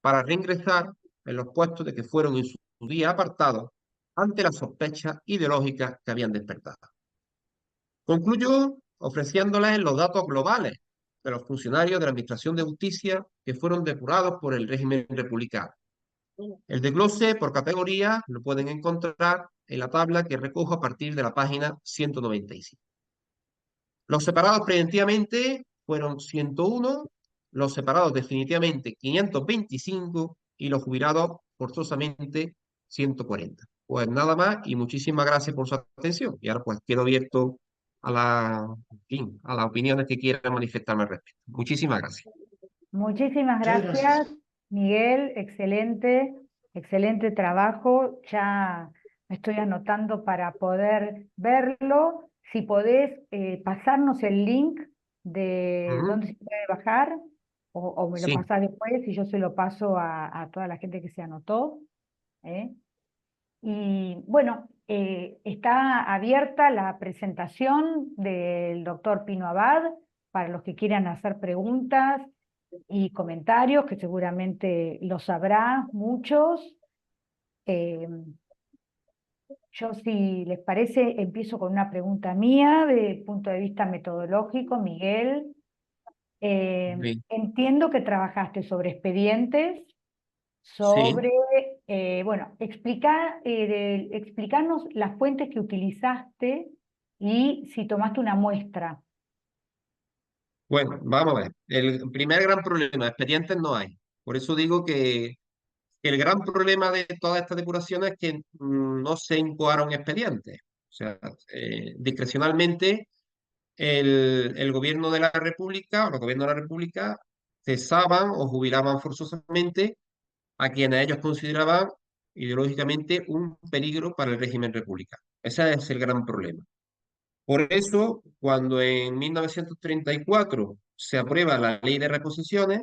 para reingresar en los puestos de que fueron en su día apartados ante las sospechas ideológicas que habían despertado. Concluyó ofreciéndoles los datos globales de los funcionarios de la Administración de Justicia que fueron depurados por el régimen republicano. El desglose por categoría lo pueden encontrar en la tabla que recojo a partir de la página 195. Los separados preventivamente fueron 101, los separados definitivamente 525 y los jubilados forzosamente 140. Pues nada más y muchísimas gracias por su atención. Y ahora pues quedo abierto a las opiniones que quieran manifestarme al respecto. Muchísimas gracias. Muchísimas Muchas gracias, gracias. Miguel, excelente, excelente trabajo. Ya me estoy anotando para poder verlo. Si podés pasarnos el link de Ujú. dónde se puede bajar, o me lo Sí. pasás después y yo se lo paso a toda la gente que se anotó. ¿Eh? Y bueno, está abierta la presentación del doctor Pino Abad para los que quieran hacer preguntas y comentarios, que seguramente los sabrás muchos. Yo, si les parece, empiezo con una pregunta mía desde el punto de vista metodológico, Miguel. Sí, Entiendo que trabajaste sobre expedientes, sí. sobre, bueno, explicarnos las fuentes que utilizaste y si tomaste una muestra. Bueno, vamos a ver. El primer gran problema, expedientes no hay. Por eso digo que el gran problema de todas estas depuraciones es que no se incoaron expedientes. O sea, discrecionalmente el gobierno de la República o los gobiernos de la República cesaban o jubilaban forzosamente a quienes ellos consideraban ideológicamente un peligro para el régimen republicano. Ese es el gran problema. Por eso, cuando en 1934 se aprueba la ley de reposiciones,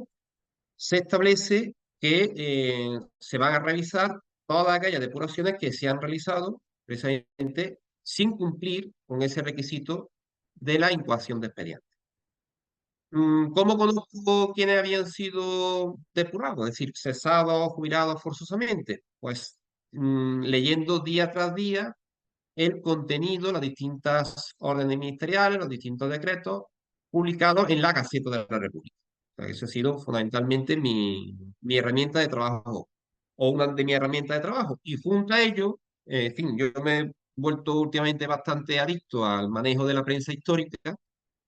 se establece que se van a realizar todas aquellas depuraciones que se han realizado precisamente sin cumplir con ese requisito de la incoación de expediente. ¿Cómo conozco quiénes habían sido depurados? Es decir, cesados, jubilados forzosamente. Pues leyendo día tras día el contenido, las distintas órdenes ministeriales, los distintos decretos publicados en la Gaceta de la República. O sea, esa ha sido fundamentalmente mi herramienta de trabajo, o una de mis herramientas de trabajo. Y junto a ello, en fin, yo me he vuelto últimamente bastante adicto al manejo de la prensa histórica,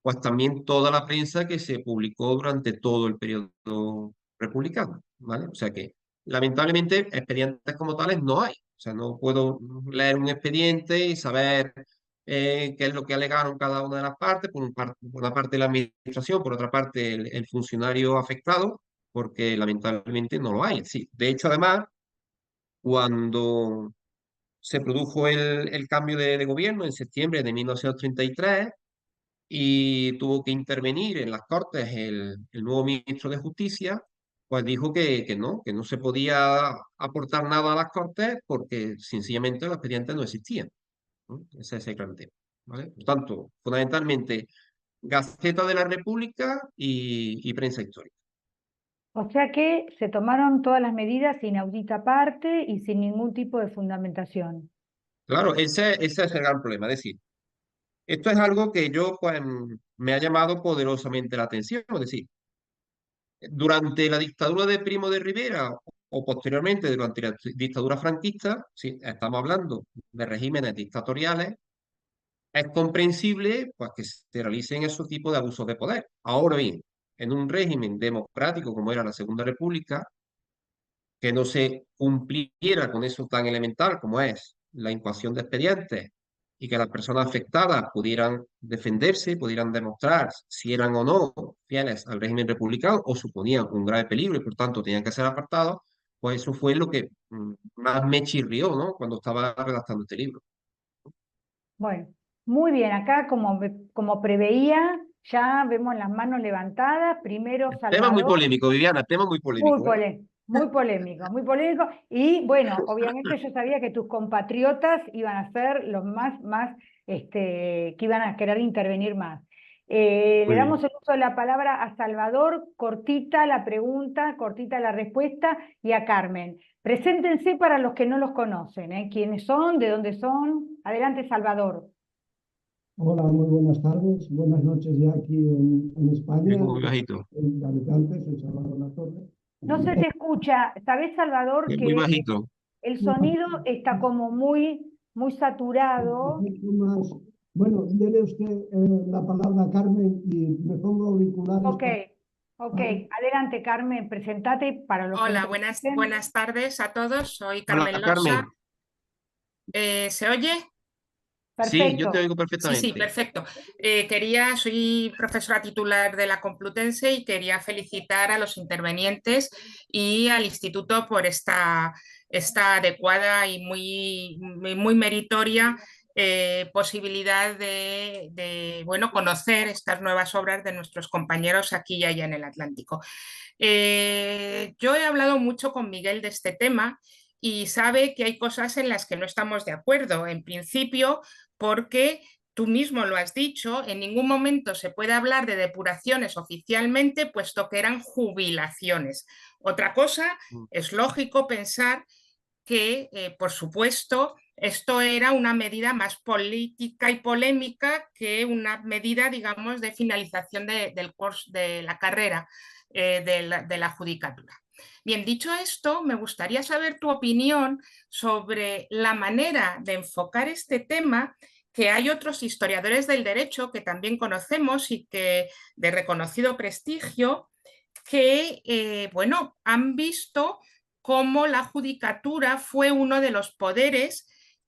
pues también toda la prensa que se publicó durante todo el periodo republicano, ¿vale? O sea que, lamentablemente, expedientes como tales no hay. O sea, no puedo leer un expediente y saber qué es lo que alegaron cada una de las partes, por una parte la administración, por otra parte el funcionario afectado, porque lamentablemente no lo hay. Sí, de hecho, además, cuando se produjo el cambio de gobierno en septiembre de 1933, y tuvo que intervenir en las Cortes el nuevo ministro de Justicia, pues dijo que no se podía aportar nada a las Cortes porque sencillamente los expedientes no existían, ¿no? Ese es el gran tema, ¿vale? Por tanto, fundamentalmente, Gaceta de la República y prensa histórica. O sea que se tomaron todas las medidas sin audita aparte y sin ningún tipo de fundamentación. Claro, ese es el gran problema. Es decir, esto es algo que yo, pues, me ha llamado poderosamente la atención. Es decir, durante la dictadura de Primo de Rivera o posteriormente durante la dictadura franquista, sí, estamos hablando de regímenes dictatoriales, es comprensible pues, que se realicen esos tipos de abusos de poder. Ahora bien, en un régimen democrático como era la Segunda República, que no se cumpliera con eso tan elemental como es la incoación de expedientes y que las personas afectadas pudieran defenderse, pudieran demostrar si eran o no fieles al régimen republicano o suponían un grave peligro y por tanto tenían que ser apartados, pues eso fue lo que más me chirrió, ¿no? Cuando estaba redactando este libro. Bueno, muy bien, acá como preveía, ya vemos las manos levantadas. Primero Tema muy Salvador, polémico, Viviana, tema muy polémico, ¿eh? muy polémico, muy polémico. Y bueno, obviamente yo sabía que tus compatriotas iban a ser los más, que iban a querer intervenir más. Le Muy damos bien. el uso de la palabra a Salvador, cortita la pregunta, cortita la respuesta, y a Carmen. Preséntense para los que no los conocen, ¿eh? ¿Quiénes son? ¿De dónde son? Adelante, Salvador. Hola, muy buenas tardes, buenas noches ya aquí en Es España, muy bajito, en Alicante, soy Salvador Latorre. No se te escucha. ¿Sabés, Salvador, es muy que bajito. el sonido está como muy Un saturado? poquito más. Bueno, dele usted la palabra a Carmen y me pongo auriculares Ok, ok. para... Adelante, Carmen, presentate para los que no Hola, te conocen. buenas tardes a todos. Soy Hola, Carmen Losa. Carmen. ¿Se oye? Sí, yo te Perfecto. oigo Sí, perfectamente. perfecto. Soy profesora titular de la Complutense y quería felicitar a los intervenientes y al instituto por esta adecuada y muy meritoria posibilidad de conocer estas nuevas obras de nuestros compañeros aquí y allá en el Atlántico. Yo he hablado mucho con Miguel de este tema y sabe que hay cosas en las que no estamos de acuerdo. En principio, porque tú mismo lo has dicho, en ningún momento se puede hablar de depuraciones oficialmente, puesto que eran jubilaciones. Otra cosa, es lógico pensar que, por supuesto, esto era una medida más política y polémica que una medida, digamos, de finalización de la carrera de la judicatura. Bien, dicho esto, me gustaría saber tu opinión sobre la manera de enfocar este tema, que hay otros historiadores del derecho que también conocemos y que de reconocido prestigio, que, bueno, han visto cómo la judicatura fue uno de los poderes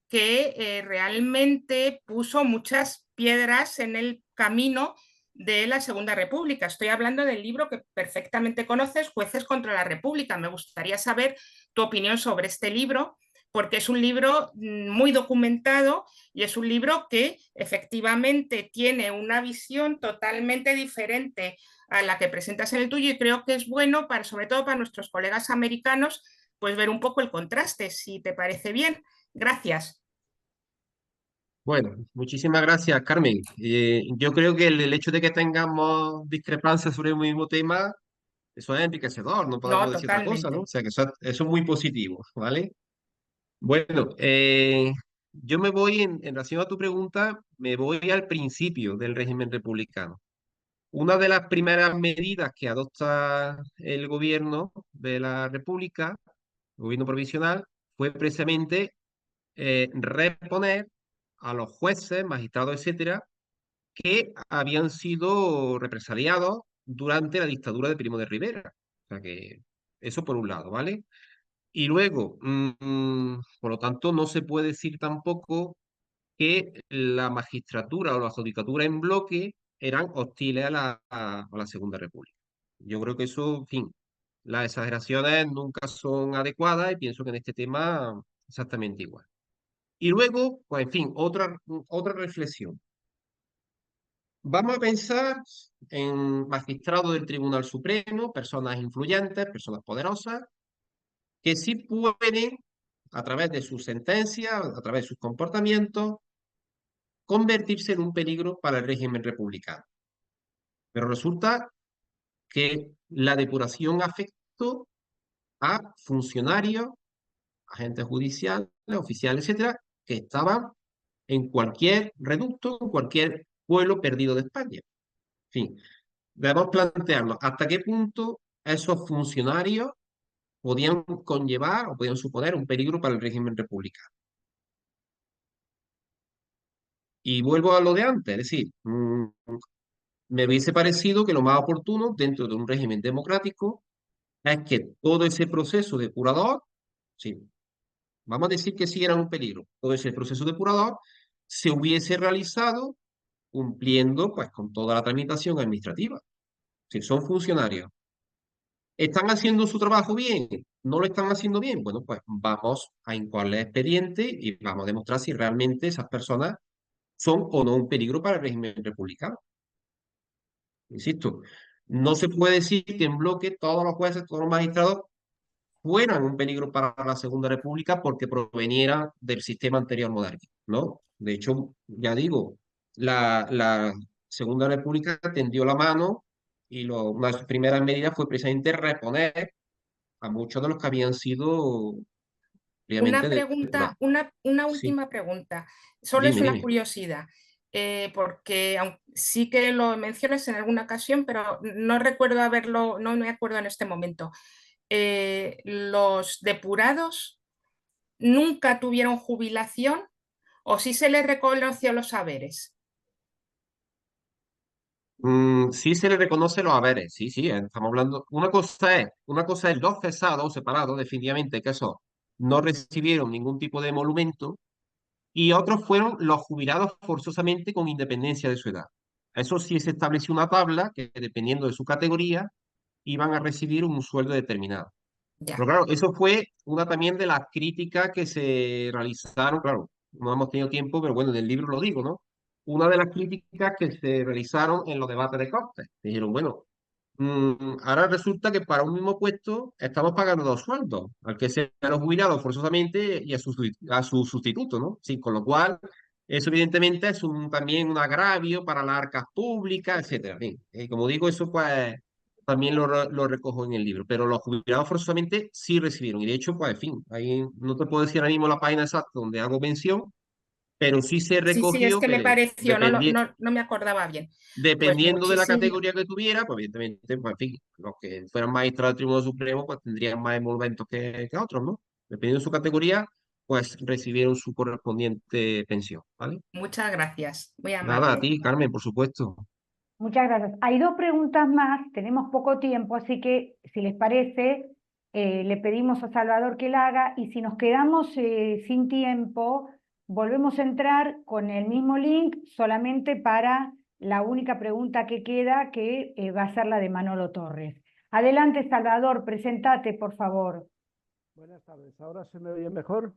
que realmente puso muchas piedras en el camino de la Segunda República. Estoy hablando del libro que perfectamente conoces, Jueces contra la República. Me gustaría saber tu opinión sobre este libro, porque es un libro muy documentado y es un libro que efectivamente tiene una visión totalmente diferente a la que presentas en el tuyo, y creo que es bueno, sobre todo para nuestros colegas americanos, pues ver un poco el contraste, si te parece bien. Gracias. Bueno, muchísimas gracias, Carmen. Yo creo que el hecho de que tengamos discrepancias sobre el mismo tema, eso es enriquecedor, no No, podemos decir otra cosa, ¿no? totalmente. O sea, que eso es muy positivo, ¿vale? Bueno, yo me voy, en relación a tu pregunta, me voy al principio del régimen republicano. Una de las primeras medidas que adopta el gobierno de la República, el gobierno provisional, fue precisamente reponer a los jueces, magistrados, etcétera, que habían sido represaliados durante la dictadura de Primo de Rivera. O sea que eso por un lado, ¿vale? Y luego, por lo tanto, no se puede decir tampoco que la magistratura o la judicatura en bloque eran hostiles a la Segunda República. Yo creo que eso, en fin, las exageraciones nunca son adecuadas y pienso que en este tema exactamente igual. Y luego, pues en fin, otra reflexión. Vamos a pensar en magistrados del Tribunal Supremo, personas influyentes, personas poderosas, que sí pueden, a través de sus sentencias, a través de sus comportamientos, convertirse en un peligro para el régimen republicano. Pero resulta que la depuración afectó a funcionarios, agentes judiciales, oficiales, etcétera, que estaban en cualquier reducto, en cualquier pueblo perdido de España. En fin, debemos plantearnos hasta qué punto esos funcionarios podían conllevar o podían suponer un peligro para el régimen republicano. Y vuelvo a lo de antes, es decir, me hubiese parecido que lo más oportuno dentro de un régimen democrático es que todo ese proceso depurador, sí, vamos a decir que sí era un peligro, todo ese proceso depurador se hubiese realizado cumpliendo pues con toda la tramitación administrativa. Si son funcionarios, ¿están haciendo su trabajo bien? ¿No lo están haciendo bien? Bueno, pues vamos a incoarle expediente y vamos a demostrar si realmente esas personas son o no un peligro para el régimen republicano. Insisto, no se puede decir que en bloque todos los jueces, todos los magistrados fueran un peligro para la Segunda República porque provenieran del sistema anterior monárquico, ¿no? De hecho, ya digo, la Segunda República tendió la mano y una de sus primeras medidas fue precisamente reponer a muchos de los que habían sido Una previamente depurados. pregunta, una Sí, última pregunta. Solo es dime, una dime. curiosidad, porque sí que lo mencionas en alguna ocasión, pero no recuerdo haberlo, no me acuerdo en este momento. ¿Los depurados nunca tuvieron jubilación o sí se les reconoció los haberes? Sí se le reconoce los haberes, sí, sí, estamos hablando. Una cosa es los cesados, separados, definitivamente, que eso no recibieron ningún tipo de emolumento, y otros fueron los jubilados forzosamente con independencia de su edad. Eso sí se estableció una tabla que, dependiendo de su categoría, iban a recibir un sueldo determinado. Pero Ya. claro, eso fue una también de las críticas que se realizaron, claro, no hemos tenido tiempo, pero bueno, en el libro lo digo, ¿no? Una de las críticas que se realizaron en los debates de Cortes. Dijeron, bueno, ahora resulta que para un mismo puesto estamos pagando dos sueldos, al que se ha jubilado forzosamente y a su sustituto, ¿no? Sí, con lo cual Eso evidentemente es también un agravio para las arcas públicas, etcétera. En fin, como digo, eso pues también lo recojo en el libro, pero los jubilados forzosamente sí recibieron. Y de hecho, pues en fin, ahí no te puedo decir ahora mismo la página exacta donde hago mención, pero sí se Sí, sí, es recogió que me que pareció, no me acordaba bien. Pues dependiendo de la muchísimo. categoría que tuviera, pues evidentemente, pues en fin, los que fueran magistrados del Tribunal Supremo, pues tendrían más emolumentos que otros, ¿no? Dependiendo de su categoría, pues recibieron su correspondiente pensión, ¿vale? Muchas gracias, muy Nada, a amable. ti, Carmen, por supuesto. Muchas gracias. Hay dos preguntas más, tenemos poco tiempo, así que si les parece, le pedimos a Salvador que la haga y si nos quedamos sin tiempo, volvemos a entrar con el mismo link solamente para la única pregunta que queda, que va a ser la de Manolo Torres. Adelante, Salvador, presentate, por favor. Buenas tardes. ¿Ahora se me oye mejor?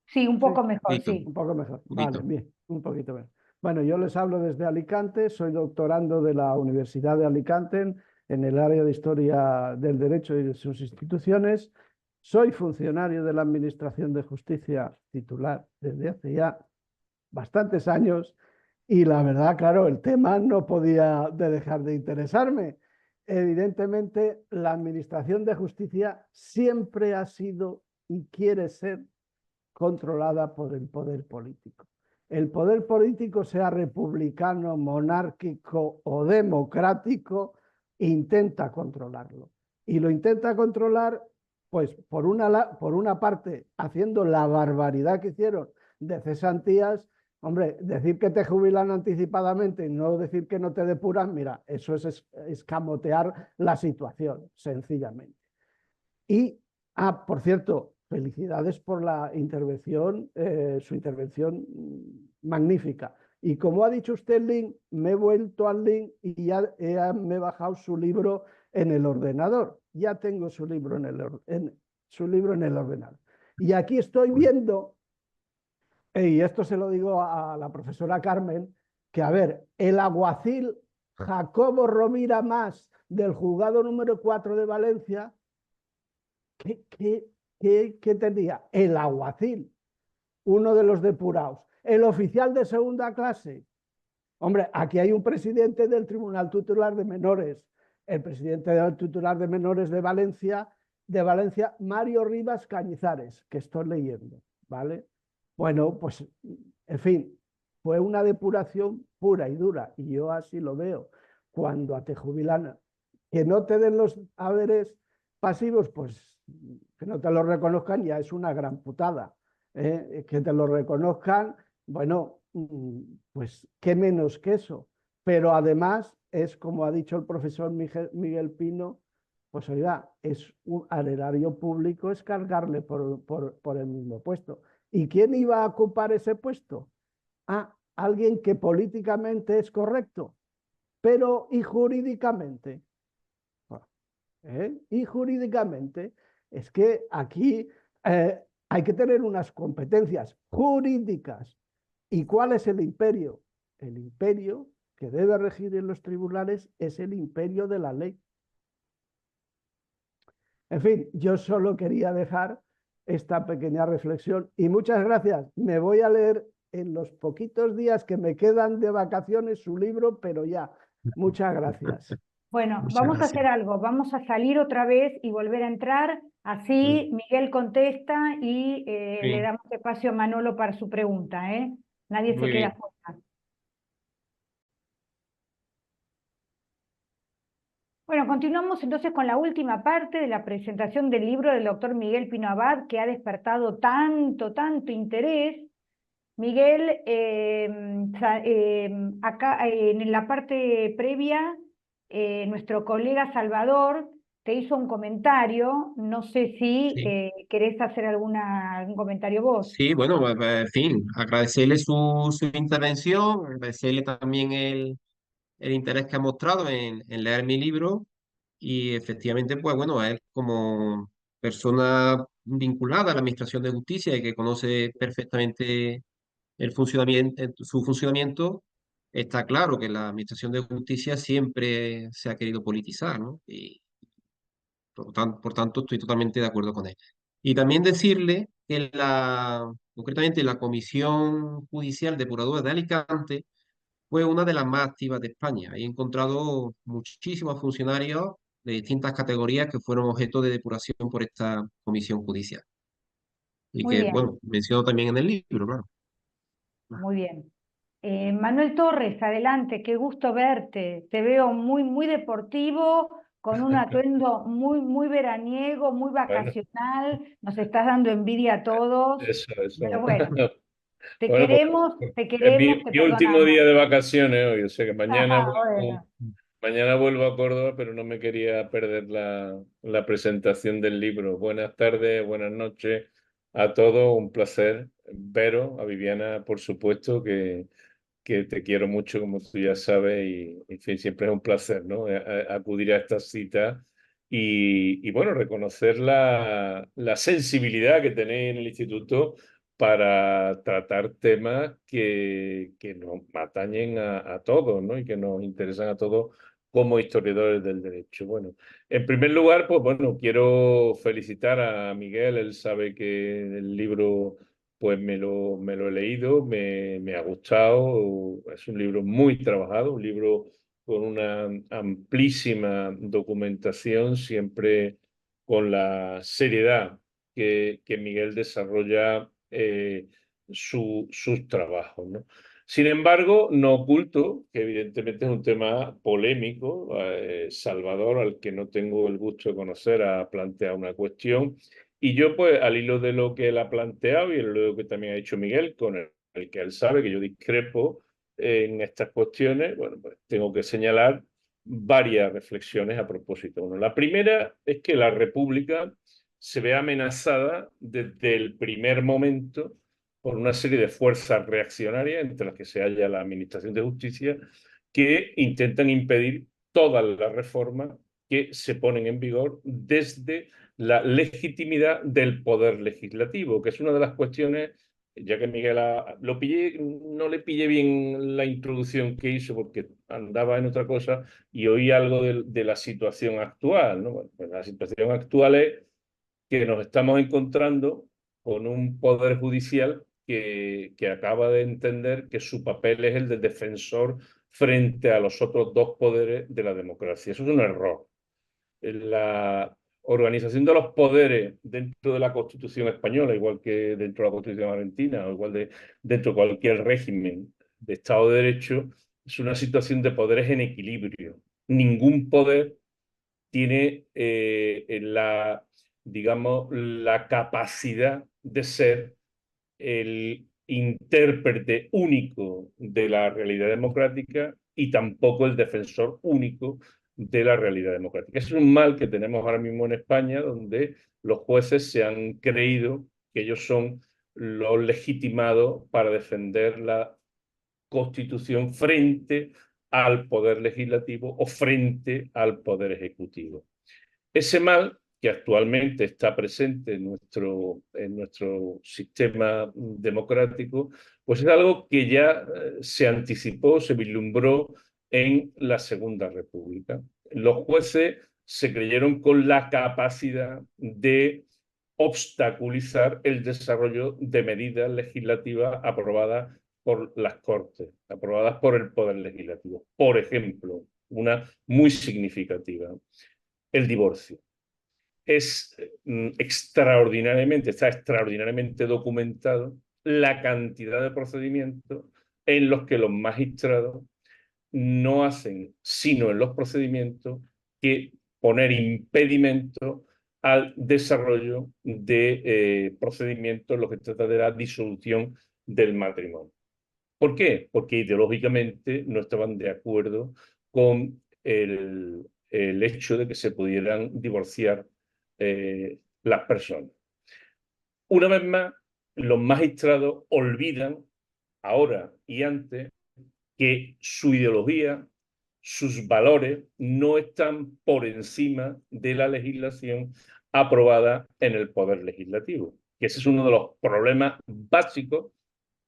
Sí, un Sí, poco mejor, Poquito, sí. un poco mejor. Vale, poquito. bien, un poquito mejor. Bueno, yo les hablo desde Alicante, soy doctorando de la Universidad de Alicante en el área de Historia del Derecho y de sus instituciones. Soy funcionario de la Administración de Justicia titular desde hace ya bastantes años y la verdad, claro, el tema no podía dejar de interesarme. Evidentemente, la Administración de Justicia siempre ha sido y quiere ser controlada por el poder político. El poder político, sea republicano, monárquico o democrático, intenta controlarlo. Y lo intenta controlar, pues, por una parte, haciendo la barbaridad que hicieron de cesantías. Hombre, decir que te jubilan anticipadamente y no decir que no te depuran, mira, eso es escamotear la situación, sencillamente. Y, por cierto, felicidades por la intervención, su intervención magnífica. Y como ha dicho usted el link, me he vuelto al link y ya me he bajado su libro en el ordenador. Ya tengo su libro en el ordenador. Y aquí estoy viendo, y esto se lo digo a la profesora Carmen, que a ver, el alguacil Jacobo Rovira Mas del juzgado número 4 de Valencia, ¿qué tenía? El alguacil, uno de los depurados, el oficial de segunda clase. Hombre, aquí hay un presidente del Tribunal Tutelar de Menores, el presidente del Tutelar de Menores de Valencia, Mario Rivas Cañizares, que estoy leyendo, ¿vale? Bueno, pues, en fin, fue una depuración pura y dura, y yo así lo veo. Cuando te jubilan, que no te den los haberes pasivos, pues que no te lo reconozcan ya es una gran putada. Que te lo reconozcan, bueno, pues qué menos que eso. Pero además es, como ha dicho el profesor Miguel Pino, pues oiga, es al erario público es cargarle por el mismo puesto. ¿Y quién iba a ocupar ese puesto? Alguien que políticamente es correcto, pero ¿y jurídicamente? Y jurídicamente es que aquí hay que tener unas competencias jurídicas. ¿Y cuál es el imperio? El imperio que debe regir en los tribunales es el imperio de la ley. En fin, yo solo quería dejar esta pequeña reflexión y muchas gracias. Me voy a leer en los poquitos días que me quedan de vacaciones su libro, pero ya. Muchas gracias. Bueno, Muchas vamos a gracias. hacer algo, vamos a salir otra vez y volver a entrar, así Miguel contesta y le Sí, damos espacio a Manolo para su pregunta, ¿eh? Nadie se muy queda bien. fuera. Bueno, continuamos entonces con la última parte de la presentación del libro del doctor Miguel Pino Abad, que ha despertado tanto interés. Miguel, acá en la parte previa, nuestro colega Salvador te hizo un comentario, no sé si Sí. querés hacer algún comentario vos. Sí, bueno, en fin, agradecerle su intervención, agradecerle también el interés que ha mostrado en leer mi libro y efectivamente, pues bueno, a él como persona vinculada a la Administración de Justicia y que conoce perfectamente su funcionamiento, está claro que la Administración de Justicia siempre se ha querido politizar, ¿no? Y por tanto, estoy totalmente de acuerdo con él. Y también decirle que Concretamente, la Comisión Judicial Depuradora de Alicante fue una de las más activas de España. He encontrado muchísimos funcionarios de distintas categorías que fueron objeto de depuración por esta comisión judicial. Y Muy que, bien, bueno, menciono también en el libro, claro. muy bien. Manuel Torres, adelante, qué gusto verte. Te veo muy, muy deportivo, con un atuendo muy, muy veraniego, muy Bueno, vacacional. Nos estás dando envidia a todos. eso. Pero bueno, Bueno, pues te es queremos, te mi último perdonamos. día de vacaciones hoy, o sea que Bueno, mañana vuelvo a Córdoba, pero no me quería perder la presentación del libro. Buenas tardes, buenas noches a todos, un placer veros, a Viviana, por supuesto, que te quiero mucho, como tú ya sabes, y en fin, siempre es un placer, ¿no? Acudir a esta cita y bueno, reconocer la sensibilidad que tenéis en el instituto para tratar temas que nos atañen a todos, ¿no? Y que nos interesan a todos como historiadores del derecho. Bueno, en primer lugar, pues bueno, quiero felicitar a Miguel, él sabe que el libro pues me lo he leído, me ha gustado, es un libro muy trabajado, un libro con una amplísima documentación, siempre con la seriedad que Miguel desarrolla sus trabajos, ¿no? Sin embargo, no oculto que evidentemente es un tema polémico. Salvador, al que no tengo el gusto de conocer, ha planteado una cuestión y yo, pues, al hilo de lo que él ha planteado y lo que también ha dicho Miguel, con el que él sabe que yo discrepo en estas cuestiones, bueno, pues tengo que señalar varias reflexiones a propósito. Bueno, la primera es que la República se ve amenazada desde el primer momento por una serie de fuerzas reaccionarias, entre las que se halla la Administración de Justicia, que intentan impedir todas las reformas que se ponen en vigor desde la legitimidad del poder legislativo, que es una de las cuestiones, ya que Miguel lo pillé, no le pillé bien la introducción que hizo porque andaba en otra cosa y oí algo de la situación actual, ¿no? Bueno, pues la situación actual es que nos estamos encontrando con un poder judicial que acaba de entender que su papel es el de defensor frente a los otros dos poderes de la democracia. Eso es un error. La organización de los poderes dentro de la Constitución española, igual que dentro de la Constitución argentina, o igual dentro de cualquier régimen de Estado de Derecho, es una situación de poderes en equilibrio. Ningún poder tiene digamos, la capacidad de ser el intérprete único de la realidad democrática y tampoco el defensor único de la realidad democrática. Es un mal que tenemos ahora mismo en España, donde los jueces se han creído que ellos son los legitimados para defender la Constitución frente al poder legislativo o frente al poder ejecutivo. Ese mal que actualmente está presente en nuestro sistema democrático, pues es algo que ya se anticipó, se vislumbró en la Segunda República. Los jueces se creyeron con la capacidad de obstaculizar el desarrollo de medidas legislativas aprobadas por las Cortes, aprobadas por el Poder Legislativo. Por ejemplo, una muy significativa, el divorcio. Está extraordinariamente documentado la cantidad de procedimientos en los que los magistrados no hacen, sino en los procedimientos, que poner impedimentos al desarrollo de procedimientos en los que trata de la disolución del matrimonio. ¿Por qué? Porque ideológicamente no estaban de acuerdo con el hecho de que se pudieran divorciar las personas. Una vez más, los magistrados olvidan, ahora y antes, que su ideología, sus valores, no están por encima de la legislación aprobada en el Poder Legislativo. Que ese es uno de los problemas básicos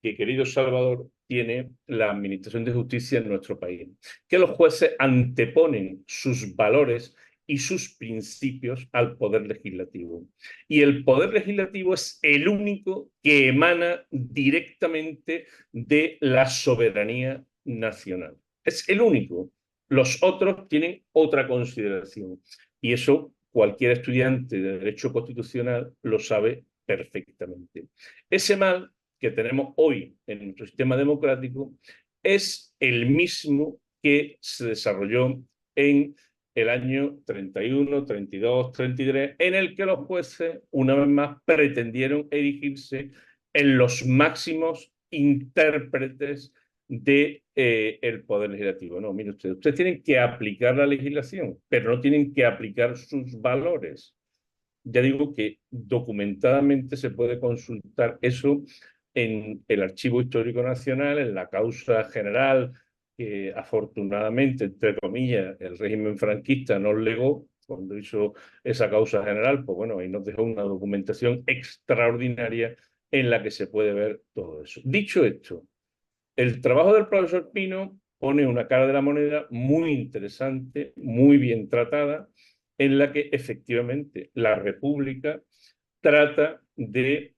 que, querido Salvador, tiene la Administración de Justicia en nuestro país. Que los jueces anteponen sus valores y sus principios al poder legislativo. Y el poder legislativo es el único que emana directamente de la soberanía nacional. Es el único. Los otros tienen otra consideración. Y eso cualquier estudiante de Derecho Constitucional lo sabe perfectamente. Ese mal que tenemos hoy en nuestro sistema democrático es el mismo que se desarrolló en el año 31, 32, 33, en el que los jueces, una vez más, pretendieron erigirse en los máximos intérpretes del poder legislativo. No, mire ustedes tienen que aplicar la legislación, pero no tienen que aplicar sus valores. Ya digo que documentadamente se puede consultar eso en el Archivo Histórico Nacional, en la causa general que afortunadamente, entre comillas, el régimen franquista nos legó cuando hizo esa causa general, pues bueno, ahí nos dejó una documentación extraordinaria en la que se puede ver todo eso. Dicho esto, el trabajo del profesor Pino pone una cara de la moneda muy interesante, muy bien tratada, en la que efectivamente la República trata de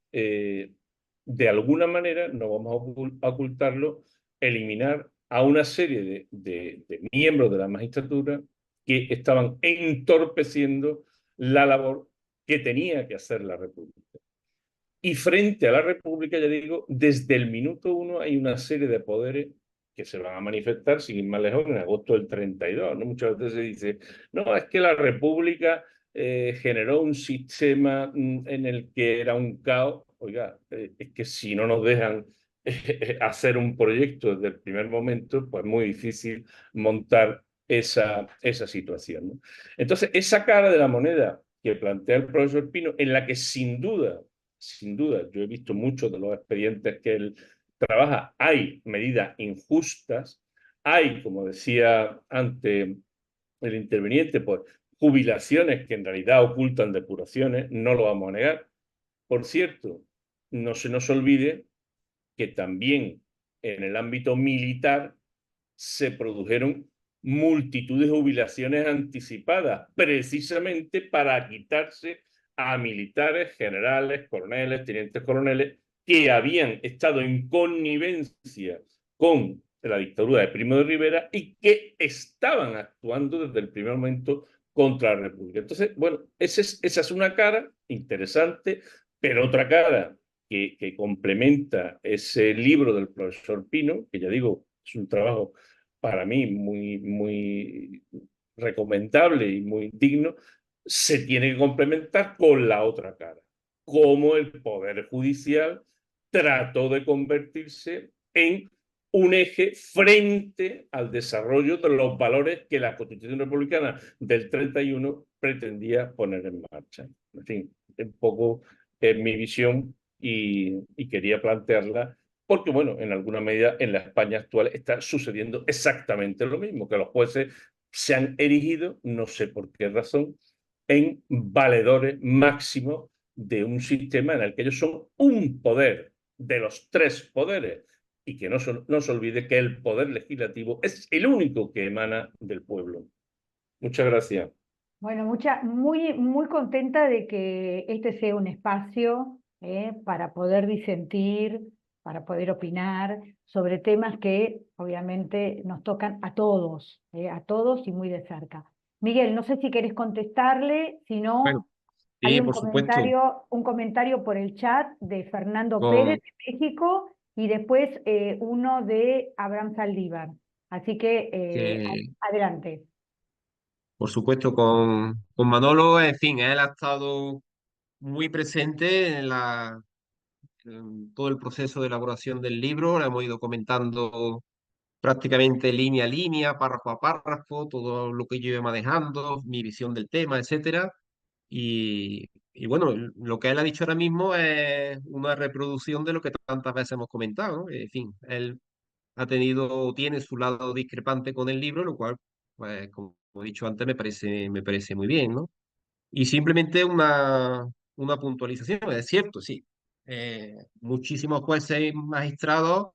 alguna manera, no vamos a ocultarlo, eliminar a una serie de miembros de la magistratura que estaban entorpeciendo la labor que tenía que hacer la República. Y frente a la República, ya digo, desde el minuto uno hay una serie de poderes que se van a manifestar, sin ir más lejos, en agosto del 32, ¿no? Muchas veces se dice, no, es que la República generó un sistema en el que era un caos. Oiga, es que si no nos dejan hacer un proyecto desde el primer momento, pues es muy difícil montar esa situación, ¿no? Entonces, esa cara de la moneda que plantea el profesor Pino, en la que sin duda, yo he visto muchos de los expedientes que él trabaja, hay medidas injustas, hay, como decía antes el interviniente, pues jubilaciones que en realidad ocultan depuraciones, no lo vamos a negar. Por cierto, no se nos olvide que también en el ámbito militar se produjeron multitud de jubilaciones anticipadas, precisamente para quitarse a militares, generales, coroneles, tenientes coroneles, que habían estado en connivencia con la dictadura de Primo de Rivera y que estaban actuando desde el primer momento contra la República. Entonces, bueno, esa es una cara interesante, pero otra cara que complementa ese libro del profesor Pino, que ya digo, es un trabajo para mí muy recomendable y muy digno, se tiene que complementar con la otra cara. Cómo el Poder Judicial trató de convertirse en un eje frente al desarrollo de los valores que la Constitución Republicana del 31 pretendía poner en marcha. En fin, un poco mi visión y quería plantearla porque, bueno, en alguna medida en la España actual está sucediendo exactamente lo mismo, que los jueces se han erigido, no sé por qué razón, en valedores máximos de un sistema en el que ellos son un poder de los tres poderes y que no se olvide que el poder legislativo es el único que emana del pueblo. Muchas gracias. Bueno, muy contenta de que este sea un espacio para poder disentir, para poder opinar sobre temas que obviamente nos tocan a todos y muy de cerca. Miguel, no sé si querés contestarle, si Bueno, no, hay sí, por supuesto. un comentario por el chat de Fernando Con, Pérez de México y después uno de Abraham Saldívar. Así que que, adelante. por supuesto, con Manolo, en fin, él ha estado muy presente en todo el proceso de elaboración del libro. Lo hemos ido comentando prácticamente línea a línea, párrafo a párrafo, todo lo que yo iba manejando, mi visión del tema, etcétera. Y bueno, lo que él ha dicho ahora mismo es una reproducción de lo que tantas veces hemos comentado, ¿no? En fin, él tiene su lado discrepante con el libro, lo cual, pues, como he dicho antes, me parece muy bien, ¿no? Y simplemente una puntualización, es cierto, sí. Muchísimos jueces y magistrados,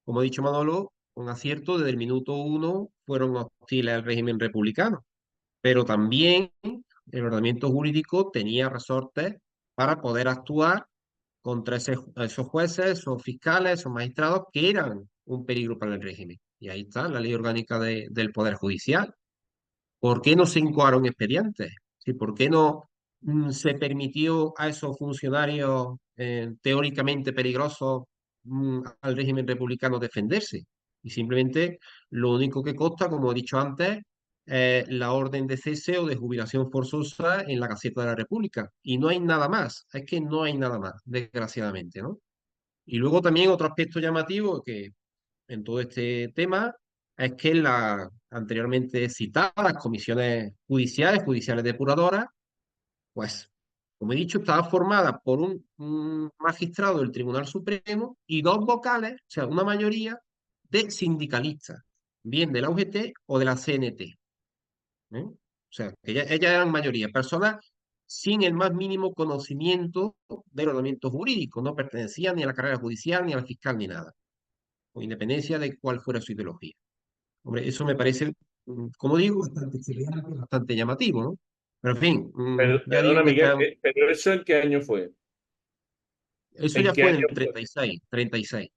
como ha dicho Manolo, con acierto, desde el minuto uno fueron hostiles al régimen republicano. pero también el ordenamiento jurídico tenía resortes para poder actuar contra esos jueces, esos fiscales, esos magistrados que eran un peligro para el régimen. Y ahí está la ley orgánica del Poder Judicial. ¿Por qué no se incoaron expedientes? ¿Sí? ¿Por qué no se permitió a esos funcionarios teóricamente peligrosos al régimen republicano defenderse? Y simplemente lo único que consta, como he dicho antes, es la orden de cese o de jubilación forzosa en la Gaceta de la República. Y no hay nada más. Es que no hay nada más, desgraciadamente, ¿no? Y luego también otro aspecto llamativo que en todo este tema es que las anteriormente citadas comisiones judiciales depuradoras, pues, como he dicho, estaba formada por un magistrado del Tribunal Supremo y dos vocales, o sea, una mayoría de sindicalistas, bien de la UGT o de la CNT. ¿Eh? O sea, ellas eran mayoría, personas sin el más mínimo conocimiento del ordenamiento jurídico, no pertenecían ni a la carrera judicial, ni a la fiscal, ni nada, con independencia de cuál fuera su ideología. Hombre, eso me parece, como digo, bastante chirriante, bastante llamativo, ¿no? Pero en fin, ya digo Perdona, que Miguel, ¿pero eso en qué año fue? eso ya ¿En qué fue en año el fue? 36, 36.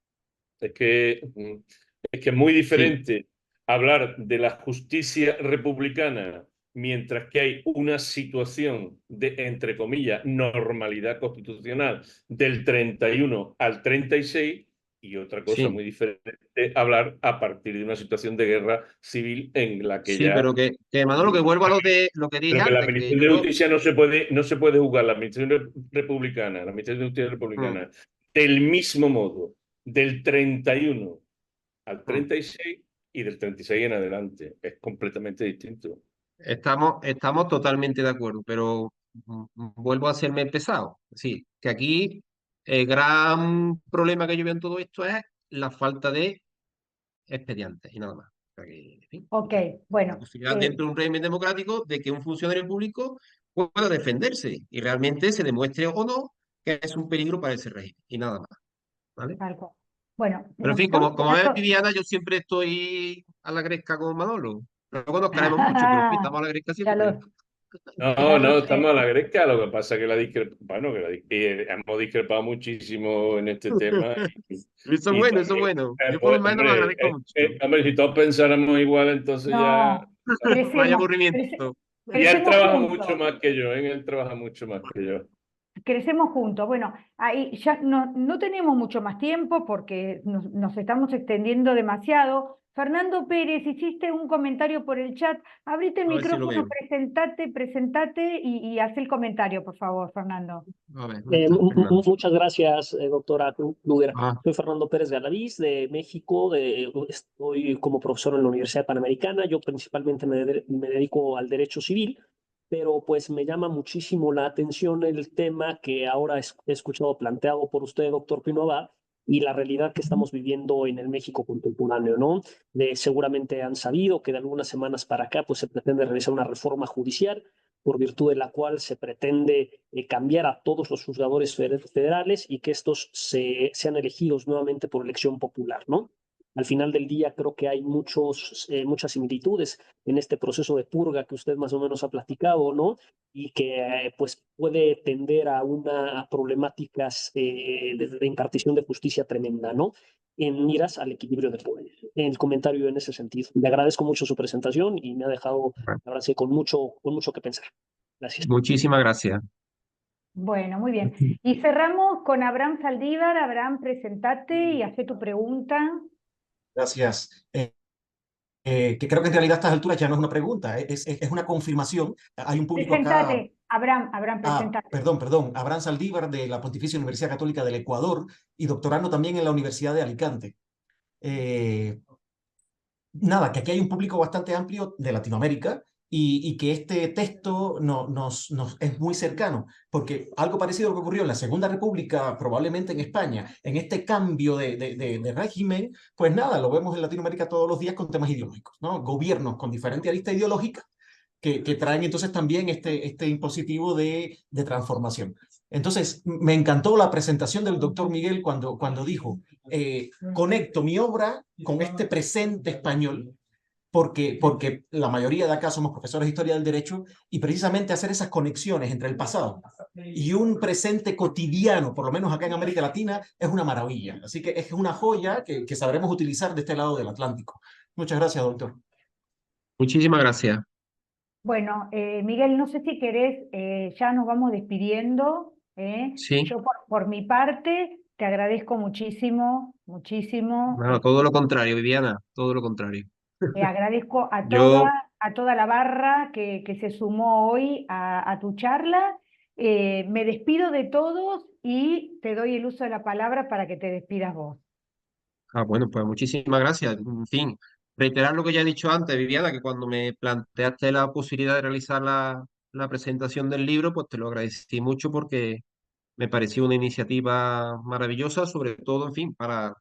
Es que, es que es muy Sí, diferente hablar de la justicia republicana mientras que hay una situación de, entre comillas, normalidad constitucional del 31 al 36 y otra cosa sí, muy diferente hablar a partir de una situación de guerra civil en la que sí, ya... pero que Manolo, que vuelvo a lo que dije Pero que la antes, que Administración yo de creo... Justicia no se puede jugar, la Administración Republicana, la Administración de Justicia Mm, Republicana, del mismo modo, del 31 al mm. 36 y del 36 en adelante. Es completamente distinto. Estamos totalmente de acuerdo, pero vuelvo a hacerme pesado. Sí, que aquí el gran problema que yo veo en todo esto es la falta de expedientes y nada más. O sea que, en fin, Ok, la bueno, posibilidad dentro de un régimen democrático de que un funcionario público pueda defenderse y realmente se demuestre o no que es un peligro para ese régimen y nada más. ¿Vale? tal cual. Bueno, Pero en nos fin, estamos como ves, quedando... Viviana, yo siempre estoy a la gresca con Manolo. Luego nos queremos mucho, pero en fin, estamos a la gresca Ya siempre. lo, No, ya lo no, sé. estamos a la greca. Lo que pasa es que bueno, hemos discrepado muchísimo en este tema. Eso es Y bueno, eso es también, bueno. Yo por lo pues, menos lo hombre, agradezco mucho. hombre, si todos pensáramos igual, entonces ya, No, Vaya crecemos, aburrimiento. ya él crecemos trabaja mucho juntos. más que yo, ¿eh? Él trabaja mucho más que yo. Crecemos juntos. Bueno, ahí ya no tenemos mucho más tiempo porque nos estamos extendiendo demasiado. Fernando Pérez, hiciste un comentario por el chat. Abrite el A ver si lo micrófono, veo. presentate y haz el comentario, por favor, Fernando. A ver, ¿dónde está Fernando? Muchas gracias, doctora Kluger. Ah, Soy Fernando Pérez Galaviz, de México. Estoy como profesor en la Universidad Panamericana. Yo principalmente me dedico al derecho civil, pero pues me llama muchísimo la atención el tema que ahora he escuchado planteado por usted, doctor Pino Abad, y la realidad que estamos viviendo en el México contemporáneo, ¿no? Seguramente han sabido que de algunas semanas para acá pues se pretende realizar una reforma judicial por virtud de la cual se pretende cambiar a todos los juzgadores federales y que estos sean elegidos nuevamente por elección popular, ¿no? Al final del día creo que hay muchas similitudes en este proceso de purga que usted más o menos ha platicado, ¿no? Y que pues puede tender a problemáticas de impartición de justicia tremenda, ¿no? En miras al equilibrio de poder. El comentario en ese sentido. Le agradezco mucho su presentación y me ha dejado, la verdad, sí, con mucho que pensar. Gracias. muchísimas gracias. Bueno, muy bien. Y cerramos con Abraham Saldívar. Abraham, presentate y haz tu pregunta. Gracias. Que creo que en realidad a estas alturas ya no es una pregunta, es una confirmación. Hay un público acá. Presentate, Abraham, presentate. Perdón. Abraham Saldívar, de la Pontificia Universidad Católica del Ecuador y doctorando también en la Universidad de Alicante. Nada, que aquí hay un público bastante amplio de Latinoamérica y que este texto nos es muy cercano, porque algo parecido a lo que ocurrió en la Segunda República, probablemente en España, en este cambio de régimen, pues nada, lo vemos en Latinoamérica todos los días con temas ideológicos, ¿no? Gobiernos con diferente arista ideológica que traen entonces también este impositivo de transformación. Entonces, me encantó la presentación del doctor Miguel cuando dijo, conecto mi obra con este presente español porque la mayoría de acá somos profesores de historia del derecho, y precisamente hacer esas conexiones entre el pasado y un presente cotidiano, por lo menos acá en América Latina, es una maravilla. Así que es una joya que sabremos utilizar de este lado del Atlántico. Muchas gracias, doctor. Muchísimas gracias. Bueno, Miguel, no sé si querés, ya nos vamos despidiendo. Sí, Yo por mi parte te agradezco muchísimo, muchísimo. nada, todo lo contrario, Viviana, todo lo contrario. Agradezco a Yo, toda la barra que se sumó hoy a tu charla. Me despido de todos y te doy el uso de la palabra para que te despidas vos. bueno, pues muchísimas gracias. En fin, reiterar lo que ya he dicho antes, Viviana, que cuando me planteaste la posibilidad de realizar la presentación del libro, pues te lo agradecí mucho porque me pareció una iniciativa maravillosa, sobre todo, en fin, para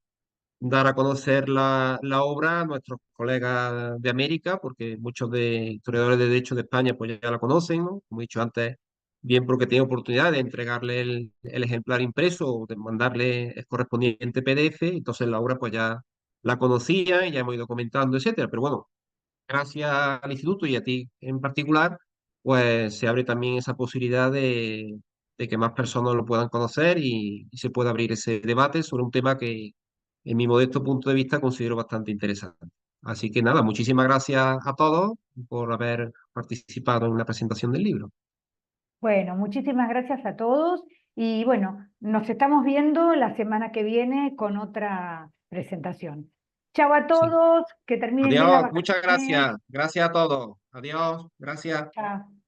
dar a conocer la obra a nuestros colegas de América, porque muchos de historiadores de derecho de España pues ya la conocen, ¿no? Como he dicho antes, bien porque tengo oportunidad de entregarle el ejemplar impreso o de mandarle el correspondiente PDF, entonces la obra pues ya la conocía y ya hemos ido comentando, etcétera. Pero bueno, gracias al instituto y a ti en particular, pues se abre también esa posibilidad de que más personas lo puedan conocer y se pueda abrir ese debate sobre un tema que, en mi modesto punto de vista, considero bastante interesante. Así que nada, muchísimas gracias a todos por haber participado en la presentación del libro. Bueno, muchísimas gracias a todos y bueno, nos estamos viendo la semana que viene con otra presentación. Chao a Sí. todos, que terminen bien las Adiós, muchas vacaciones. gracias. Gracias a todos. Adiós, gracias. Chao.